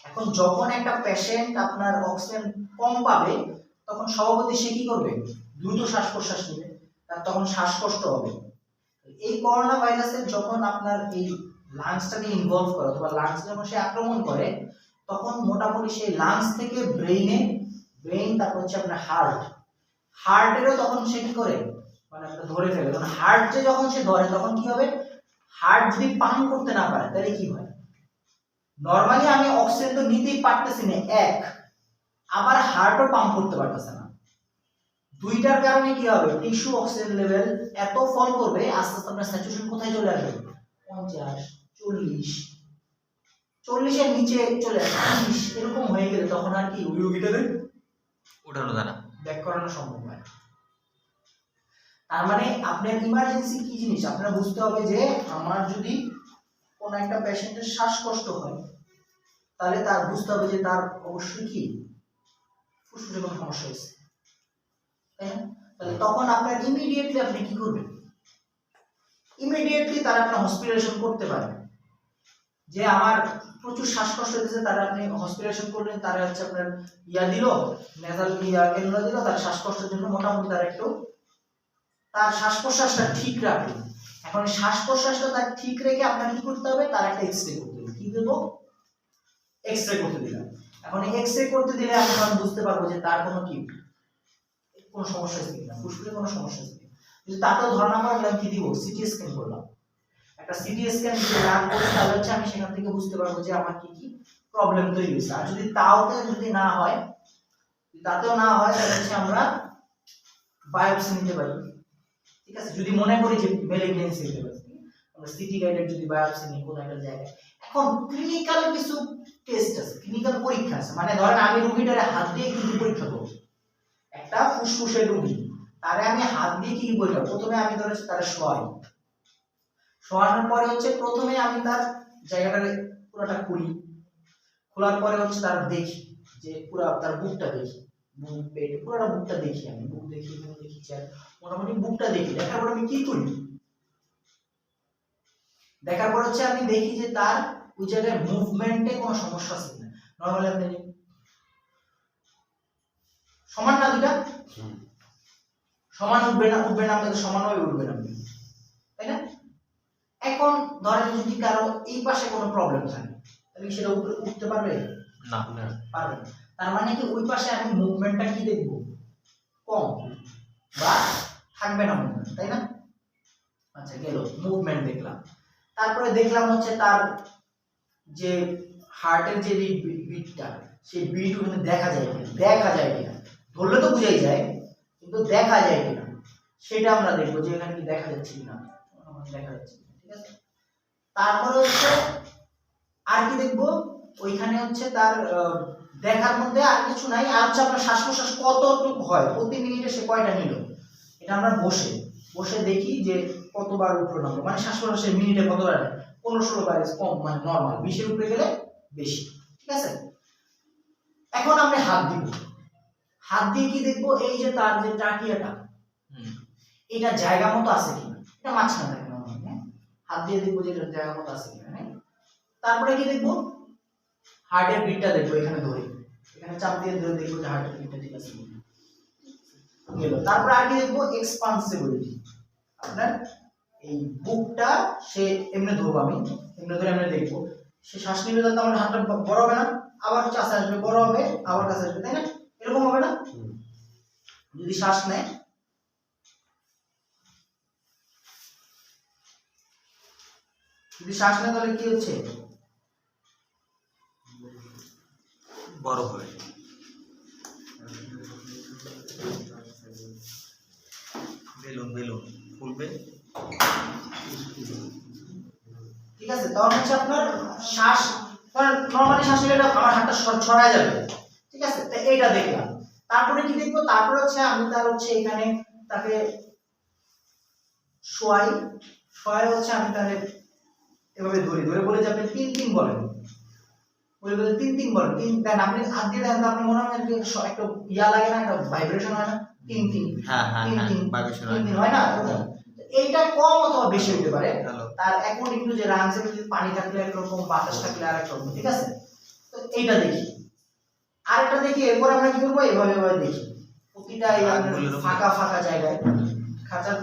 এখন যখন একটা পেশেন্ট আপনার অক্সিজেন কম পাবে তখন স্বভাবতই সে কি করবে, দ্রুত শ্বাস প্রশ্বাস নেবে, তার তখন শ্বাসকষ্ট হবে। এই করোনা ভাইরাসের যখন আপনার এই লাংসটাকে ইনভলভ করে অথবা লাংস যখন সে আক্রমণ করে তখন মোটামুটি সেই লাংস থেকে ব্রেইন তারপর হচ্ছে আপনার হার্টেরও তখন সে কি করে মানে আপনার ধরে ফেলে। তখন হার্ট যে যখন সে ধরে তখন কি হবে, হার্ট যদি পাম্প করতে না পারে তাহলে কি হয়, নরমালি আমি অক্সিজেন তো নিতেই পারতেছি না এক, আবার হার্টও পাম্প করতে পারতেছে না, দুইটার কারণে কি হবে, টিস্যু অক্সিজেন লেভেল এত ফল করবে আস্তে আস্তে আপনার স্যাচুরেশন কোথায় চলে আসবে, 50 40 এর নিচে চলে আসবে, 30 এরকম হয়ে গেলে তখন আর কি ওই রোগীটাকে উঠানো যায় না, ব্যাক করানো সম্ভব হয়। তার মানে আপনার ইমার্জেন্সি কি জিনিস আপনারা বুঝতে হবে যে আমার যদি কোন একটা পেশেন্টের শ্বাসকষ্ট হয় তাহলে তার বুঝতে হবে যে তার অবশ্যই কি ফুসফুসে কোনো সমস্যা হয়েছে, তাই না? তাহলে তখন আপনার ইমিডিয়েটলি আপনি কি করবেন, ইমিডিয়েটলি তারা আপনার হসপিটালাইজেশন করতে পারেন। যে আমার প্রচুর শ্বাসকষ্ট হয়েছে তারা আপনি হসপিটালাইজেশন করলেন, তারা হচ্ছে আপনার দিল নেজাল ক্যানুলা দিল, তার শ্বাসকষ্টের জন্য মোটামুটি তার একটু তার শ্বাস প্রশ্বাসটা ঠিক রাখবে। এখন শ্বাস প্রশ্বাসটা তার ঠিক রেখে আপনার কি করতে হবে, তার একটা এক্সরে করতে হবে। কি দেবো, এক্সরে করতে দিলাম। এখন এক্সরে করতে দিলে আমরা বুঝতে পারবো যে তার কোনো সমস্যা হচ্ছে কিনা, ফুসফুসে কোনো সমস্যা হচ্ছে কিনা। যদি তাতেও ধরা না পড়ে আমি কি দিব, সিটি স্ক্যান করলাম। একটা সিটি স্ক্যান যদি রান করি তাহলে হচ্ছে আমি সেখান থেকে বুঝতে পারবো যে আমার কি কি প্রবলেম তৈরি হয়েছে। আর যদি তাওতে যদি না হয়, তাতেও না হয়, তাহলে হচ্ছে আমরা বায়োপসি নিতে পারি। ঠিক আছে, যদি মনে করি যে ম্যালিগন্যান্সি হতে পারে, আমরা সিটি গাইডেড যদি বায়োপসি নিই কোনো একটা জায়গায়। এখন ক্লিনিক্যাল কিছু টেস্ট আছে, ক্লিনিক্যাল পরীক্ষা আছে, মানে ধরেন আমি রোগীটারে হাত দিয়ে কিন্তু পরীক্ষা করব। একটা ফুসফুসের রোগী, তারে আমি হাত দিয়ে কি পরীক্ষা, প্রথমে আমি ধরে তারে শোয়ানোর পরে হচ্ছে প্রথমে আমি তার জায়গাটারে পুরোটা খুলি, খোলার পরে হচ্ছে তার দেখি যে পুরো তার বুকটা দেখি, বুক পেট পুরোটা বুকটা দেখি, আমি বুক দেখি, এখানে দেখি, মোটামুটি বুকটা দেখি। দেখার পর আমি কি করি, দেখার পর হচ্ছে আমি দেখি যে তার ওই জায়গায় মুভমেন্টে কোনো সমস্যা আছে কিনা। নরমালি আপনি সমান না দুটা সমান উঠবে না, আপনাদের সমানভাবে উঠবে না, তাই না? এখন ধরেন যদি কারো এই পাশে কোনো প্রবলেম থাকে তাহলে সেটা উপরে উঠতে পারবে না, পারবে না। তার মানে কি ওই পাশে আমি মুভমেন্টটা কি দেখব, কম বা থাকবে না মুভমেন্ট, তাই না? আচ্ছা, গেল মুভমেন্ট দেখলাম। তারপরে দেখলাম হচ্ছে তার যে হার্টের যে বিটটা, সেই বিট ওখানে দেখা যায় কিনা, ধরলে তো বুঝাই যায়, কিন্তু দেখা যায় কিনা সেটা আমরা দেখবো যে এখানে কি দেখা যাচ্ছে কিনা, দেখা যাচ্ছে। ঠিক আছে, তারপরে হচ্ছে আর কি দেখবো, ওইখানে হচ্ছে তার দেখার মধ্যে আর কিছু নাই, আর হচ্ছে আপনার শ্বাস প্রশ্বাস কতটুকু হয়, প্রতি মিনিটে সে কয়টা নিল, এটা আমরা বসে দেখি যে কতবার উপরে নামলো, মানে শ্বাস প্রশ্বাসের মিনিটে কতবার, 15-16 বার কম, মানে নরমাল, 20-এর উপরে গেলে বেশি। ঠিক আছে, এখন আমরা হাত দিব, হাত দিয়ে কি দেখবো, এই যে তার যে ট্রাকিয়াটা, এটা জায়গা মতো আছে কিনা, এটা মাঝখানে থাকে না, হাত দিয়ে দেখবো যে এটা জায়গা মতো আছে কিনা। তারপরে কি দেখবো, হার্টের বিটটা দেখবো, এখানে ধরে এখানে চাপ দিয়ে ধরে দেখবো যে হার্টের বিটটা ঠিক আছে কিনা। গেল, তারপরে আর কি দেখবো, এক্সপান্সিবিলিটি, আপনার এই বুকটা সে এমনি ধরবো, আমি এমনি ধরে এমনি দেখবো, সে শ্বাস নিলে তো আমার হাতটা বড় হবে না, আবার কাছে আসবে, বড় হবে, আবার কাছে আসবে, তাই না? এরকম হবে না? যদি শ্বাস নেয়, তাহলে কি হচ্ছে, বড় হবে, বেলুন ফুলবে। ঠিক আছে, তখন হচ্ছে আপনার শ্বাস, নরমালি শ্বাস নিলে আমার হাতটা ছড়ায় যাবে। ঠিক আছে, তো এইটা দেখলাম। তারপরে কি দেখবো, তারপরে হচ্ছে আমি তার হচ্ছে এখানে তাকে শোয়াই হচ্ছে আমি তাহলে এভাবে ধরে বলে যে আপনি 3-3 বলেন, বলে 3-3 বলেন, 3 দেন, আপনি হাত দিয়ে দেন, আপনি মনে হয় যে একটা ইয়া লাগে না, একটা ভাইব্রেশন হয় না, 3-3, হ্যাঁ ভাইব্রেশন হয় না? এইটা কম অথবা বেশি হতে পারে, তার অ্যাকর্ডিং টু যে রানসে পানি থাকলে একরকম, বাতাস থাকলে আরেক রকম। ঠিক আছে, তো এইটা দেখি, আরেকটা দেখি, এরপর আমরা কি করবো, এভাবে দেখি প্রতিটা ফাঁকা জায়গায়, খাঁচার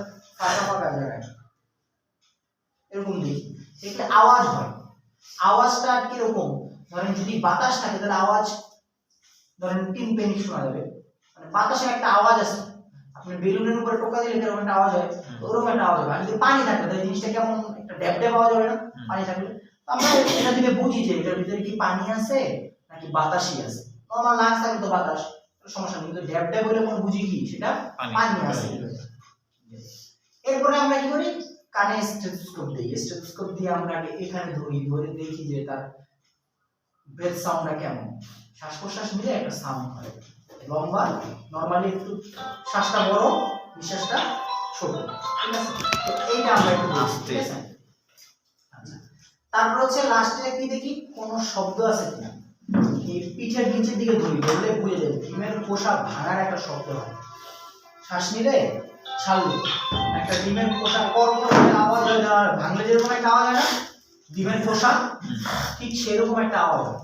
ফাঁকা জায়গায় এরকম দেখি, সেটা আওয়াজ হয়, আওয়াজটা কিরকম, ধরেন যদি বাতাস থাকে তাহলে আওয়াজ ধরেন টিম্পেনিক শোনা যাবে, মানে বাতাসে একটা আওয়াজ আছে, আপনি বেলুনের উপরে টোকা দিলে এরকম একটা আওয়াজ হয়, ওরকম একটা আওয়াজ হবে। আর যদি পানি থাকে তাহলে জিনিসটা কেমন একটা ড্যাব আওয়াজ হবে না, পানি থাকলে। আমরা এটা দিলে বুঝি যে এটার ভিতরে কি পানি আছে নাকি বাতাসই আছে। নরমাল লাংস থাকলে তো বাতাস, সমস্যা নেই, কিন্তু ড্যাব হলে কোন বুঝি কি সেটা পানি আছে। এরপরে আমরা কি করি, কানে স্টেথোস্কোপ দিয়ে আমরা এখানে ধরে দেখি যে তার ব্রেথ সাউন্ডটা কেমন, শ্বাস প্রশ্বাস মিলে একটা সাউন্ড হয়, লম্বা, নরমালি একটু শ্বাসটা বড়, নিঃশ্বাসটা ছোট। ঠিক আছে, তো এইটা আমরা একটু বুঝতে। আচ্ছা, তারপর হচ্ছে লাস্টে কি দেখি, কোনো শব্দ আছে কিনা, এই পিঠের নিচের দিকে ধরলে বুঝে যাবে, ডিমের খোসা ভাঙার একটা শব্দ হয়, শ্বাস নিলে ছাড়লে একটা ডিমের খোসা কর্ম আওয়াজ হয়, ভাঙলে যেরকম একটা আওয়াজ হয় না ডিমের খোসা, ঠিক সেরকম একটা আওয়াজ হয়।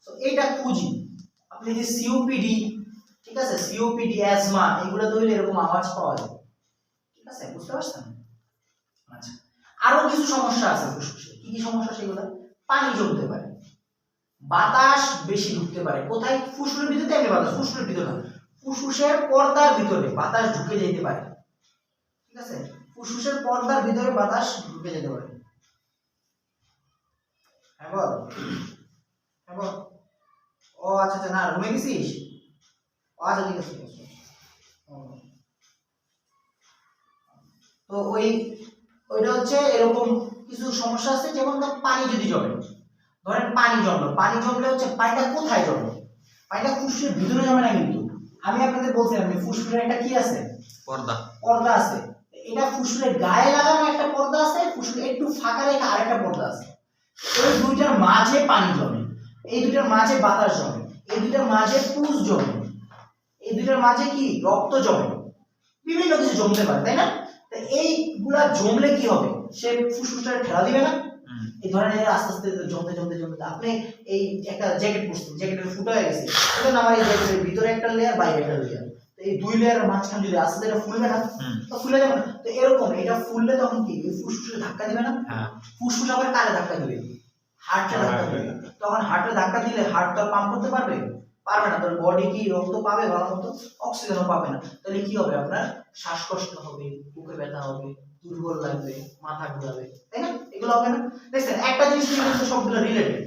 তো এইটা খুঁজি, আপনি যে সিওপিডি, ঠিক আছে, সিওপিডি, অ্যাজমা, এগুলো ধরলে এরকম আওয়াজ পাওয়া যায়। ঠিক আছে, বুঝতে পারছেন? আচ্ছা, আরো কিছু সমস্যা আছে ফুসফুসে, কি কি সমস্যা সেগুলো, পানি জমতে পারে, বাতাস বেশি ঢুকতে পারে, কোথায়, ফুসফুসের ভিতরে, এমনি বাতাস ফুসফুসের ভিতরে না, ফুসফুসের পর্দার ভিতরে বাতাস ঢুকে যেতে পারে। ঠিক আছে? ফুসফুসের পর্দার ভিতরে বাতাস ঢুকে যেতে পারে। হ্যাঁ বল, হ্যাঁ বল। ও আচ্ছা আচ্ছা, না রুমে গেছিস? ও আচ্ছা ঠিক আছে, ঠিক আছে। তো ওইটা হচ্ছে এরকম কিছু সমস্যা আছে, যেমন পানি যদি জমে, ধরেন পানি জমলো, পানি জমলে হচ্ছে পানিটা কোথায় জমে? পানিটা ফুসফুসের ভিতরে জমে না, কিন্তু আমি আপনাদের বলছিলাম যে ফুসফুসের একটা কি আছে, পর্দা আছে। এটা ফুসফুসের গায়ে লাগানো একটা পর্দা আছে, ফুসফুসের একটু ফাঁকা রেখে আরেকটা পর্দা আছে। এই দুইটার মাঝে পানি জমে, এই দুইটার মাঝে বাতাস জমে, এই দুইটার মাঝে পুষ জমে, এই দুইটার মাঝে কি রক্ত জমে, বিভিন্ন কিছু জমতে পারে, তাই না? তো এইগুলা জমলে কি হবে? সে ফুসফুসটা ঠেলা দিবে না? এই ধরনের আস্তে আস্তে জমতে জমতে জমতে আপনি এই একটা জ্যাকেট পরছেন, জ্যাকেটের ফুটা হয়ে গেছে, এখন আমার এই জ্যাকেটের ভিতরে একটা লেয়ার, বাইরে একটা লেয়ার, তো এই দুই লেয়ারের মাঝখানে যদি আস্তে আস্তে ফুলবে না, তো ফুলে যাবে না। তো এরকম এটা ফুললে তখন কি ফুসফুসে ধাক্কা দিবে না? ফুসফুস আবার কারে ধাক্কা দিবে? হার্টে ধাক্কা দিবে। তখন হার্টে ধাক্কা দিলে হার্ট তো পাম্প করতে পারবে না, তোর বডি কি রক্ত পাবে ভালো মতো? অক্সিজেনও পাবে না। তাহলে কি হবে? আপনার শ্বাসকষ্ট হবে, বুকে ব্যথা হবে, দুর্বল লাগবে, মাথা ঘোরাবে, তাই না? এগুলো হবে না? দেখছেন, একটা জিনিস কিন্তু সবগুলো রিলেটেড।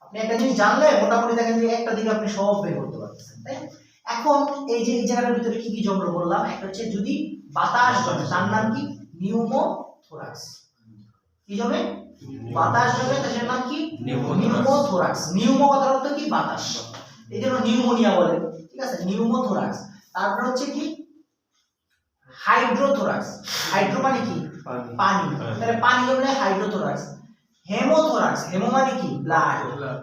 আপনি একটা জিনিস জানলে মোটামুটি দেখেন যে একটা দিকে আপনি সব বের করতে পারতেছেন, তাই না? এখন এই যে এই জায়গাটার ভিতরে কি কি জমলো বললাম, একটা হচ্ছে যদি বাতাস জমে, তার নাম কি? নিউমোথোরাক্স। কি জমে? বাতাস জমে, তার নাম কি? নিউমোথোরাক্স। নিউমো কথার অর্থ কি? বাতাস, এই জন্য নিউমোনিয়া বলে, ঠিক আছে? নিউমোথোরাক্স। তারপর হচ্ছে কি? হাইড্রোথোরাক্স। হাইড্রো মানে কি? পানি। তাহলে পানি জমলে হাইড্রোথোরাক্স। হেমোথোরাক্স, হেমো মানে কি? ব্লাড,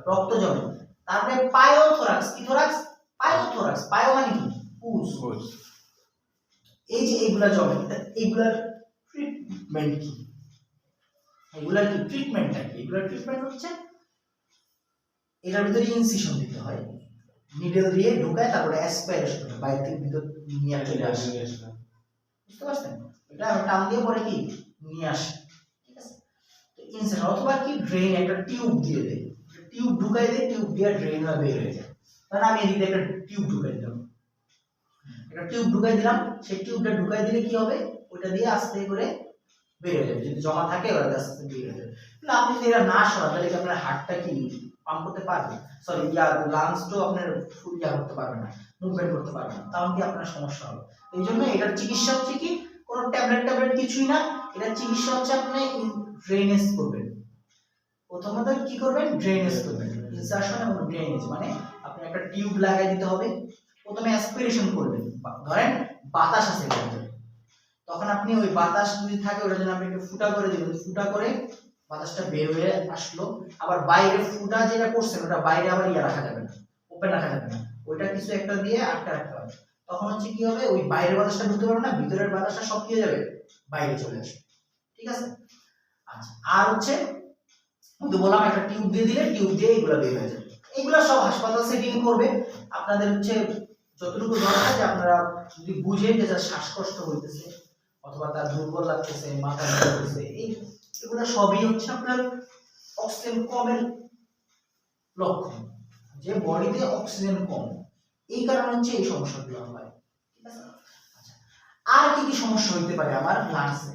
রক্ত জমে। তারপরে পায়োথোরাক্স। কি থোরাক্স? পায়োথোরাক্স। পায়ো মানে কি? পুষ। এই যে এগুলা জমে, এগুলার ট্রিটমেন্ট কি? এগুলার কি ট্রিটমেন্টটা কি? এগুলার ট্রিটমেন্ট হচ্ছে এটার ভিতরে ইনসিশন দিতে হয়, নিডল দিয়ে ঢোকায়, তারপরে অ্যাসপিরেশন বাইরে থেকে ভিতর নিয়ে চলে আসে, বুঝতে পারছেন? এটা টান দিয়ে পরে কি নিয়ে আসে, ঠিক আছে? তো ইনসিশন অথবা কি ড্রেন, একটা টিউব দিয়ে দেয়, টিউব ঢুকাই দেয়, টিউব দিয়ে ড্রেন হয়ে বের হয়ে যায়। তাহলে আমি এদিকে একটা টিউব ঢুকাই দিলাম, একটা টিউব ঢুকাই দিলাম, সেই টিউবটা ঢুকাই দিলে কি হবে? ওটা দিয়ে আস্তে করে বের হয়ে যাবে, যদি জমা থাকে ওটা আস্তে আস্তে বের হয়ে যাবে। তাহলে আপনি যদি এটা না সরান, তাহলে কি আপনার হার্টটা কি পাম্প করতে পারবে? সরি, লাংস তো আপনার ফুল করতে পারবে না, মুভমেন্ট করতে পারবে না, তাহলে কি আপনার সমস্যা হবে? এই জন্য এটার চিকিৎসা হচ্ছে কি, কোনো ট্যাবলেট কিছুই না, এটার চিকিৎসা হচ্ছে আপনি ড্রেনেজ করবেন। প্রথমত কি করবেন? ড্রেনেজ করবেন। ইনসারশন এবং ড্রেনেজ মানে আপনি একটা টিউব লাগাই দিতে হবে, প্রথমে অ্যাসপিরেশন করবেন, ধরেন বাতাস আছে এর ভিতরে, তখন আপনি ওই বাতাস যদি থাকে ওটার জন্য আপনি একটু ফুটা করে দিবেন, ফুটা করে বাতাসটা বের হয়ে আসলো। আবার বাইরে ফুটা যেটা করছেন ওটা বাইরে আবার রাখা যাবে না, ওপেন রাখা যাবে না, ওইটা কিছু একটা দিয়ে আটকে রাখতে হবে। তখন হচ্ছে কি হবে? ওই বাইরের বাতাসটা ঢুকতে পারবে না, ভিতরের বাতাসটা সব কি হয়ে যাবে? বাইরে চলে আসবে, ঠিক আছে? আচ্ছা, আর হচ্ছে তো বললাম একটা টিউব দিয়ে দিলে টিউব দিয়ে এগুলো বের হয়ে যাবে। এগুলো সব হাসপাতাল সেটিং করবে। আপনাদের হচ্ছে যতটুকু দরকার যে আপনারা যদি বুঝেন যে যার শ্বাসকষ্ট হইতেছে অথবা তার দুর্বল লাগতেছে, মাথা ব্যথা করতেছে, এগুলো সবই হচ্ছে আপনার অক্সিজেন কমের লক্ষণ, যে বডিতে অক্সিজেন কম, এই কারণে হচ্ছে এই সমস্যাগুলো হয়, ঠিক আছে? আচ্ছা, আর কি কি সমস্যা হইতে পারে আমার লাংসে?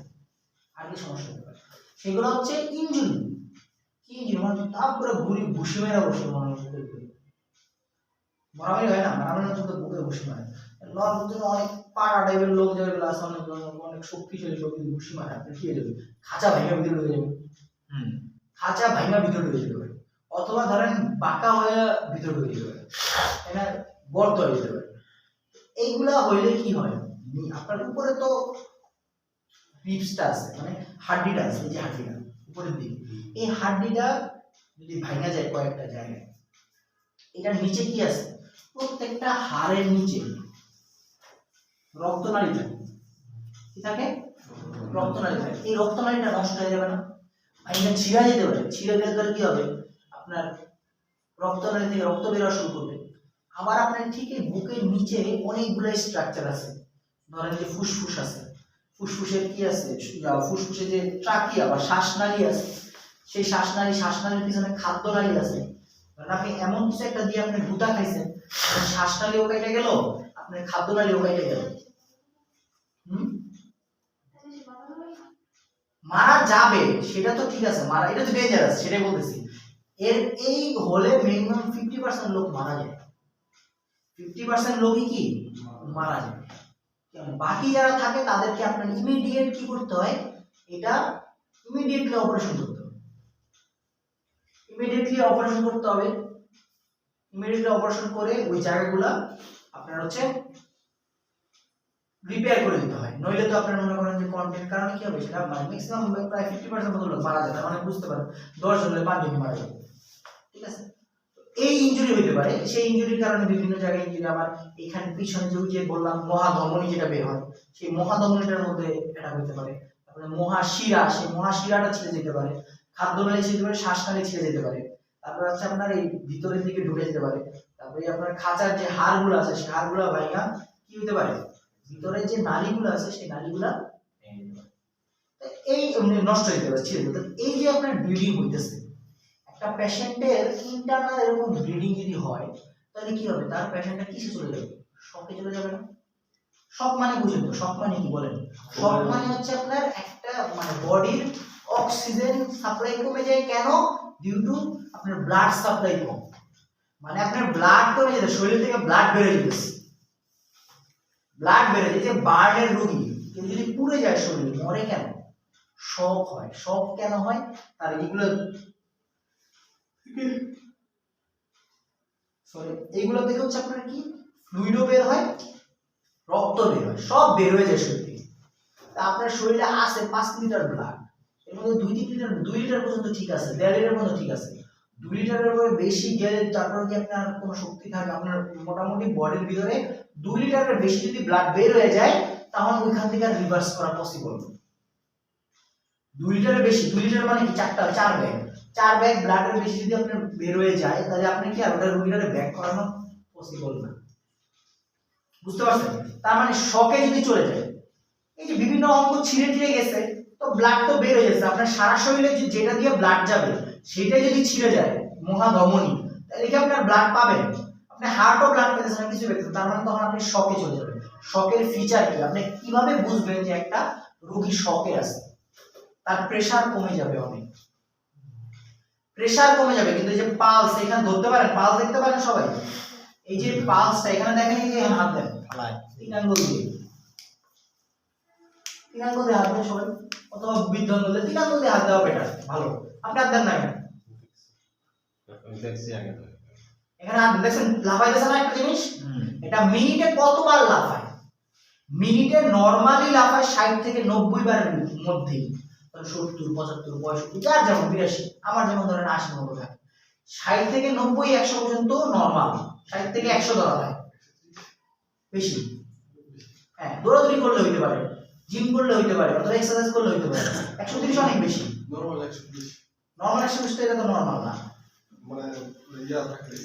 আর কি সমস্যা হতে পারে? সেগুলো হচ্ছে ইনজুরি। কি ইনজুরি? মানে তারপরে ঘুরি ঘুষি মেরা বসে মনে মারামারি হয় না, মারামারি হচ্ছে তো বুকে ঘুষি মারে। অনেক পাড়া টাইপের লোক যেগুলো আছে, অনেক শক্তিশালী লোক যদি ঘুষি মারে আপনি খেয়ে যাবে, খাঁচা ভাঙা ভিতরে ঢুকে যাবে, খাঁচা ভাঙা ভিতরে ঢুকে যেতে পারে, অথবা ধরেন বাঁকা হয়ে ভিতরে ঢুকে যেতে পারে, এটা গর্ত হয়ে যেতে পারে। এইগুলা হইলে কি হয়? আপনার উপরে তো রিপসটা আছে, মানে হাড্ডিটা আছে, এই যে হাড্ডিটা উপরের দিকে, এই হাড্ডিটা যদি ভাঙা যায় কয়েকটা জায়গায়, এটার নিচে কি আছে? প্রত্যেকটা হাড়ের নিচে রক্তনালী থাকে। কি থাকে? রক্তনালী থাকে। এই রক্তনালীটা নষ্ট হয়ে যাবে না, ভাঙা ছিঁড়া যেতে পারে, ছিঁড়ে গেলে কি হবে? আপনার রক্তনালী থেকে রক্ত বের হওয়া শুরু করবে। আবার আপনার ঠিক বুকের নিচে অনেকগুলো স্ট্রাকচার আছে, ধরেন যে ফুসফুস আছে, ফুসফুসের কি আছে? ফুসফুসে যে ট্রাকিয়া বা শ্বাসনালী আছে, সেই শ্বাসনালীর পিছনে খাদ্যনালী আছে। আপনি এমন কিছু একটা দিয়ে আপনি ভুতা খাইছেন, শ্বাসনালীও কেটে গেল, আপনার খাদ্যনালীও কেটে গেল। মারা যাবে সেটা তো ঠিক আছে, মারা এটা তো ডেঞ্জারাস, সেটাই বলতেছি। এর এই হলে মিনিমাম 50% লোক মারা যায়, 50% লোকই কি মারা যায়। বাকি যারা থাকে তাদেরকে আপনার ইমিডিয়েট কি করতে হয়, এটা ইমিডিয়েটলি অপারেশন করতে হবে, ইমিডিয়েটলি অপারেশন করতে হবে। ইমিডিয়েটলি অপারেশন করে ওই জায়গাগুলো আপনার হচ্ছে রিপেয়ার করে দিতে হয়, নইলে তো আপনার মনে করেন যে কন্টেন্ট কারণে কি হবে সেটা মানে ম্যাক্সিমাম প্রায় 50% মতো লোক মারা যায়, তার মানে বুঝতে পারেন 10 জন হলে 5 জন মারা যাবে, ঠিক আছে। এই ইনজুরি হতে পারে, সেই ইনজুরির কারণে বিভিন্ন জায়গায় ইনজুরি, আবার এখানে পিছনে যে বললাম মহাধমনী যেটা বের হয়, সেই মহাধমনীটার মধ্যে এটা হতে পারে, তারপরে মহাশিরা, সেই মহাশিরাটা ছিঁড়ে যেতে পারে, খাদ্যনালী ছিঁড়ে যেতে পারে, শ্বাসনালী ছিঁড়ে যেতে পারে, তারপরে হচ্ছে আপনার এই ভিতরের দিকে ঢুকে যেতে পারে, তারপরে আপনার খাঁচার যে হাড়গুলো আছে সেই হাড়গুলো ভাঙা কি হতে পারে, ভিতরে যে নালীগুলো আছে সেই নালীগুলো ভেঙে যেতে পারে, এই নষ্ট হয়ে যেতে পারে, ছিঁড়ে যেতে পারে। এই যে আপনার ব্লিডিং হইতেছে, একটা পেশেন্টের ইন্টারনাল এরকম ব্লিডিং যদি হয় তাহলে কি হবে, তার পেশেন্টটা কিসে চলে যাবে, শকে চলে যাবে না। শক মানে বুঝেন তো, শক মানে কি বলেন, শক মানে হচ্ছে আপনার একটা মানে বডির অক্সিজেন সাপ্লাই কমে যায়, কেন, ডিউ টু আপনার ব্লাড সাপ্লাই কম, মানে আপনার ব্লাড কমে যেতে, শরীর থেকে ব্লাড বেড়ে যেতেছে, ব্লাড বেড়ে যায়, যে বার্নের রোগী কেউ যদি পুড়ে যায় শরীর, মরে কেন, শক হয়। শক কেন হয়, তার এগুলো সরি এইগুলো থেকে হচ্ছে আপনার কি ফ্লুইডও বের হয়, রক্ত বের হয়, সব বের হয়ে যায় শরীর থেকে। তা আপনার শরীরে আছে 5 লিটার ব্লাড, এর মধ্যে 2-3 লিটার, 2 লিটার পর্যন্ত ঠিক আছে, 1.5 লিটার পর্যন্ত ঠিক আছে, 2 লিটারের পরে বেশি গেলে তারপরে কি আপনার কোনো শক্তি থাকে, আপনার মোটামুটি বডির ভিতরে 2 লিটারের বেশি যদি ব্লাড বের হয়ে যায় তখন ওইখান থেকে রিভার্স করা পসিবল। 2 লিটারের বেশি, 2 লিটার মানে কি 4 ব্যাগ, 4 ব্যাগ ব্লাডের বেশি যদি আপনার বের হয়ে যায় তাহলে আপনি কি আর ওটা 2 লিটারে ব্যাক করানো পসিবল না, বুঝতে পারছেন। তার মানে শকে যদি চলে যায়, এই যে বিভিন্ন অঙ্গ ছিঁড়ে ছিঁড়ে গেছে, তো ব্লাড তো বের হয়ে যাচ্ছে, আপনার সারা শরীরে যেটা দিয়ে ব্লাড যাবে সেটাই যদি ছিঁড়ে যায় মহাধমনী, তাহলে কি আপনার ব্লাড পাবেন, আপনি হার্টও ব্লাড পেতেছেন না, কিছু পেতেছেন, তার মানে তখন আপনি শকে চলে যাবেন। শকের ফিচার কি, আপনি কিভাবে বুঝবেন যে একটা রোগী শকে আছে, তার প্রেসার কমে যাবে, অনেক প্রেসার কমে যাবে, কিন্তু এই যে পালস এখানে ধরতে পারেন, পালস দেখতে পারেন সবাই, এই যে পালসটা এখানে দেখেন, এই যে এখানে হাত দেন তিন আঙ্গুল দিয়ে, তিন আঙ্গুল দিয়ে হাত দেন সবাই, অথবা বৃদ্ধ আঙ্গুল দিয়ে, তিন আঙ্গুল দিয়ে হাত দেওয়া বেটার, ভালো। আপনি হাত দেন না কেন, এখানে হাত দেখছেন লাফাইতেছে না একটা জিনিস, এটা মিনিটে কতবার লাফায়, মিনিটে নরমালি লাফায় 60 থেকে 90 বারের মধ্যেই, 70 75 65 যার যেমন 82, আমার যেমন ধরেন 80 মতো থাকে, 60 থেকে 90 100 পর্যন্ত নরমাল, 60 থেকে 100 ধরা হয় বেশি। হ্যাঁ, দৌড়াদৌড়ি করলে হইতে পারে, জিম করলে হইতে পারে, অথবা এক্সারসাইজ করলে হইতে পারে, 130 অনেক বেশি, নরমাল 120, নরমাল 120 তো এটা তো নরমাল না, মানে ইয়া থাকলে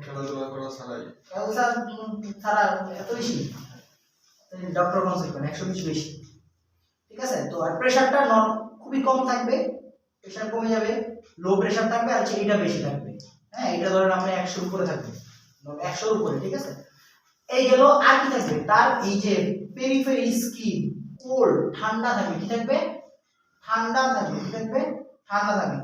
খেলাধুলা করা ছাড়াই ক্যালসার ছাড়া এত বেশি, ডক্টর কনসাল্ট করেন 120 বেশি, ঠিক আছে। তো আর প্রেসারটা খুবই কম থাকবে, প্রেসার কমে যাবে, লো প্রেসার থাকবে, আর এইটা বেশি থাকবে, হ্যাঁ এটা ধরেন আপনি 100 উপরে থাকবে, 100 উপরে, ঠিক আছে। এই গেল, আর কি থাকবে, তার এই যে পেরিফেরি স্কিন কোল্ড ঠান্ডা থাকবে, কি থাকবে, ঠান্ডা থাকবে, কি থাকবে, ঠান্ডা থাকবে,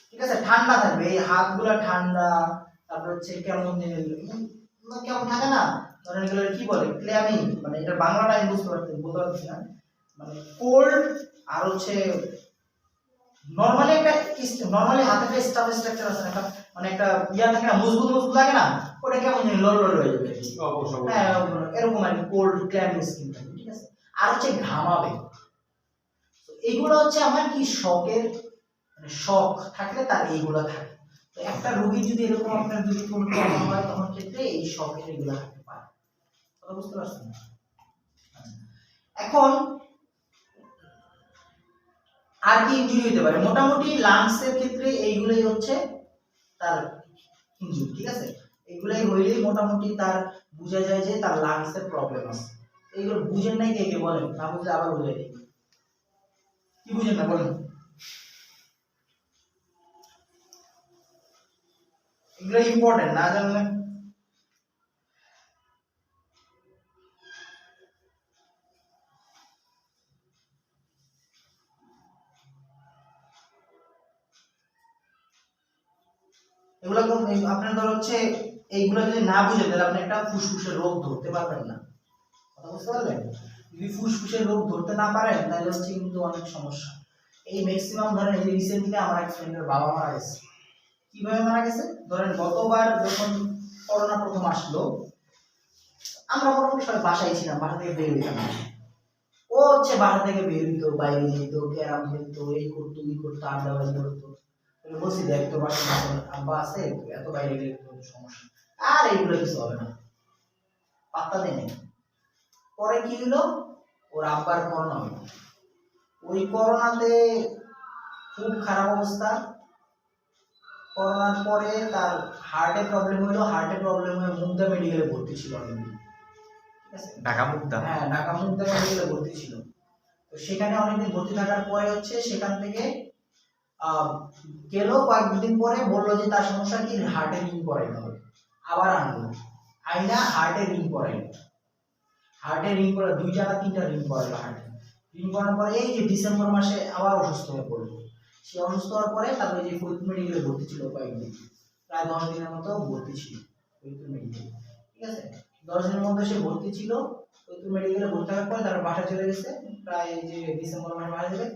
ঠিক আছে, ঠান্ডা থাকবে, এই হাতগুলো ঠান্ডা, তারপর হচ্ছে কেমন কেমন থাকে না, ধরেন এগুলো কি বলে ক্ল্যামি, মানে এটা বাংলাটা আমি বলতে পারছি না, মানে কোল্ড, আর হচ্ছে নরমালি একটা নরমালি হাতে একটা স্টাফ স্ট্রাকচার আছে একটা, মানে একটা ইয়া থাকে না, মজবুত মজবুত লাগে না, ওটা কেমন জানি লড় লড় হয়ে যাবে, হ্যাঁ এরকম আর কোল্ড ক্ল্যামি স্কিন থাকে, ঠিক আছে। আর হচ্ছে ঘামাবে, এইগুলো হচ্ছে আমার কি শকের, মানে শক থাকলে তার এইগুলা থাকে। তো একটা রোগীর যদি এরকম আপনার যদি কোনো প্রবলেম হয় তখন ক্ষেত্রে এই শকের এগুলা থাকতে পারে, কথা বুঝতে পারছেন। এখন আর কি ইনজুরি হতে পারে, মোটামুটি লাংসের ক্ষেত্রে এইগুলাই হচ্ছে তার ইনজুরি, ঠিক আছে, এইগুলাই হইলেই মোটামুটি তার বোঝা যায় যে তার লাংসের প্রবলেম আছে। এইগুলো বুঝেন নাই কে কে বলেন, না বুঝলে আবার বুঝাই দিই, কি বুঝেন না বলেন, এগুলো ইম্পর্টেন্ট না জানলে। এগুলো আপনার ধর হচ্ছে এইগুলো যদি না বুঝে তাহলে আপনি একটা ফুসফুসের রোগ ধরতে পারবেন না। কথা বুঝতে পারলেন? যদি ফুসফুসের রোগ ধরতে না পারেন তাহলে হচ্ছে কিন্তু অনেক সমস্যা। এই ম্যাক্সিমাম ধরেন এই যে রিসেন্টলি আমার এক ফ্রেন্ডের বাবা মারা গেছে। কিভাবে মারা গেছে? ধরেন গতবার যখন করোনা প্রথম আসলো, আমরা মোটামুটি সবাই বাসায় ছিলাম, বাসা থেকে বের হইতাম না। ও হচ্ছে বাসা থেকে বের হইত, বাইরে যেত, ক্যারাম খেলতো, এই করতো, এই করতো, আড্ডাবাজি করতো। বলছি দেখ তোর বাসায় আব্বা আছে, এত বাইরে গেলে সমস্যা, আর এইগুলো কিছু হবে না, পাত্তা দেয় নাই। পরে কি হলো, ওর আব্বার করোনা হইল। ওই করোনাতে খুব খারাপ অবস্থা। করোনার পরে তার হার্টে প্রবলেম হইলো, হার্টে প্রবলেম হয়ে মুগদা মেডিকেলে ভর্তি ছিল অনেকদিন। ঠিক আছে, ঢাকা মুগদা? হ্যাঁ, ঢাকা মুগদা মেডিকেলে ভর্তি ছিল। তো সেখানে অনেকদিন ভর্তি থাকার পরে হচ্ছে সেখান থেকে গেল, কয়েকদিন পরে বললো যে তার সমস্যা কি, হার্টে রিং করাইতে হবে। আবার আনলো, আইনা হার্টে রিং করাইলো। হার্টে রিং করা 2টা না 3টা রিং করাইলো হার্টে। রিং করার পরে এই যে ডিসেম্বর মাসে আবার অসুস্থ হয়ে পড়লো। সে অসুস্থ হওয়ার পরে তারপরে যে ফরিদপুর মেডিকেলে ভর্তি ছিল কয়েকদিন, প্রায় 10 দিনের মতো ভর্তি ছিল ফরিদপুর মেডিকেলে। ঠিক আছে, 10 দিনের মধ্যে সে ভর্তি ছিল ফরিদপুর মেডিকেলে। ভর্তি হওয়ার পরে তারপর বাসা চলে গেছে, প্রায় এই যে ডিসেম্বর মাসে মারা যাবে,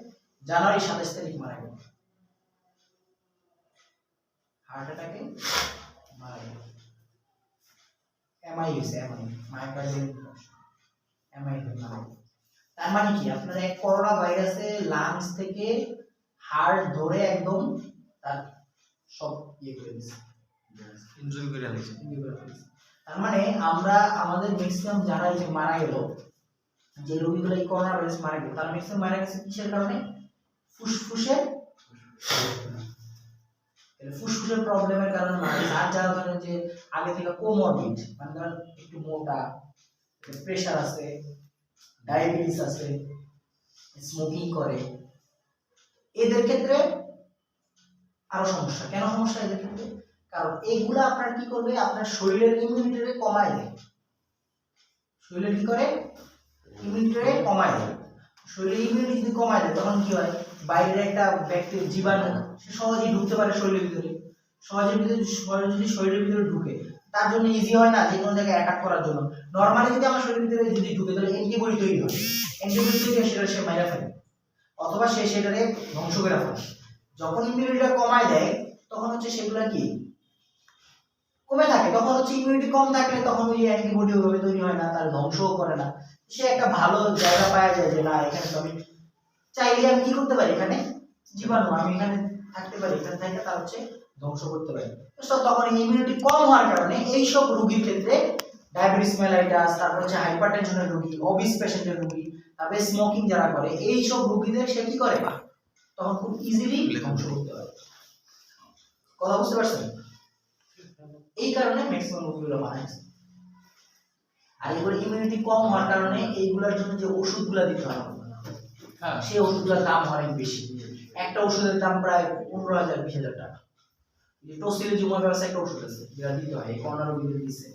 জানুয়ারি 27 তারিখ মারা গেল। হার্ট অ্যাটাকে মারা গেল। এমআই হয়েছে, এমআই মায়োকার্ডিয়াল ইনফার্কশন, এমআই মারা গেল। তার মানে কি, আপনার এক করোনা ভাইরাসে লাংস থেকে হার্ট ধরে একদম তার সব ইয়ে করে দিচ্ছে, ইনজুরি করে আনছে। তার মানে আমরা আমাদের ম্যাক্সিমাম যারা এই যে মারা গেল, যে রোগীগুলো এই করোনা ভাইরাস মারা গেল, তারা ম্যাক্সিমাম মারা গেছে কিসের কারণে? ফুসফুসের ফুসফুসের প্রবলেমের কারণে মারা গেছে। আর যারা ধরেন যে আগে থেকে কোমরবিড, মানে ধরেন একটু মোটা, প্রেশার আছে, ডায়াবেটিস আছে, স্মোকিং করে, এদের ক্ষেত্রে আরো সমস্যা। কেন সমস্যা এদের ক্ষেত্রে? কারণ এইগুলা আপনার কি করবে, আপনার শরীরের ইমিউনিটিকে কমায় দেয়। শরীরের কি করে? ইমিউনিটিকে কমায় দেয়। শরীরের ইমিউনিটি যদি কমায় দেয় তখন কি হয়, বাইরের একটা ব্যাকটেরিয়া, জীবাণু সে সহজেই ঢুকতে পারে শরীরের ভিতরে। যদি শরীরের ভিতরে ঢুকে, তার জন্য ইজি হয় না যে কোনো জায়গায় অ্যাটাক করার জন্য। নরমালি যদি আমার শরীরের ভিতরে যদি ঢুকে তাহলে অ্যান্টিবডি তৈরি হয়, অ্যান্টিবডি তৈরি হয়, সেটা সে মাইরা ফেলে অথবা সে সেটাকে ধ্বংস করে ফেলে। যখন ইমিউনিটিটা কমায় দেয় তখন হচ্ছে সেগুলা কি কমে থাকে, তখন হচ্ছে ইমিউনিটি কম থাকলে তখন ওই অ্যান্টিবডি ওইভাবে তৈরি হয় না, তার ধ্বংসও করে না। সে একটা ভালো জায়গা পাওয়া যায় যে না, এখানে তো আমি চাইলে আমি কি করতে পারি, এখানে জীবাণু আমি এখানে থাকতে পারি, এখানে থেকে তার হচ্ছে ধ্বংস করতে পারি। তো তখন ইমিউনিটি কম হওয়ার কারণে এইসব রোগীর ক্ষেত্রে ডায়াবেটিস মেলাইটাস, তারপর হচ্ছে হাইপারটেনশনের রোগী, অবিস পেশেন্টের রোগী, তারপরে স্মোকিং যারা করে, এইসব রোগীদের সে কি করে, তখন খুব ইজিলি ধ্বংস করতে পারে। কথা বুঝতে পারছেন? এই কারণে ম্যাক্সিমাম রোগীগুলো মারা গেছে। আর এগুলো ইমিউনিটি কম হওয়ার কারণে এইগুলোর জন্য যে ওষুধগুলো দিতে হয়, হ্যাঁ, সেই ওষুধগুলোর দাম অনেক বেশি। একটা ওষুধের দাম প্রায় 15,000-20,000 টাকা। টোসিলিজুমাব ব্যবস্থা একটা ওষুধ আছে যেটা দিতে হয়, এই করোনা রোগীদের দিচ্ছে,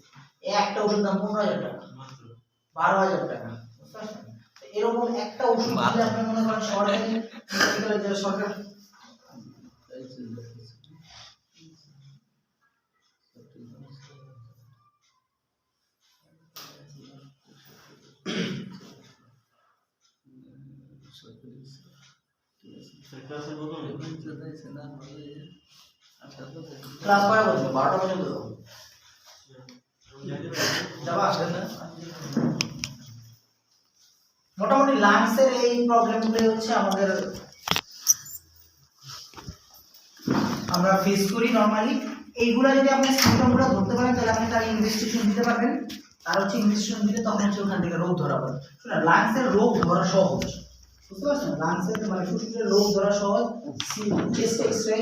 একটা ওষুধ দাম 15,000 টাকা, 12,000 টাকা। বুঝতে পারছেন? এরকম একটা ওষুধ দিলে আপনি মনে করেন সরকারি মেডিকেলে যে সরকার ক্লাস করা বলছে 12টা পর্যন্ত যাবা, আসবেন না? মোটামুটি লাংসের এই প্রবলেমগুলো হচ্ছে আমাদের আমরা ফেস করি নরমালি। এইগুলা যদি আপনি সিম্পটমগুলো ধরতে পারেন তাহলে আপনি তার ইনভেস্টিগেশন দিতে পারবেন। আর হচ্ছে ইনভেস্টিগেশন দিলে তখন হচ্ছে ওখান থেকে রোগ ধরা পড়ে। শুনুন, লাংসের রোগ ধরা সহজ, বুঝতে পারছেন? লাংসের মানে ফুসফুসের রোগ ধরা সহজ। Chest x-ray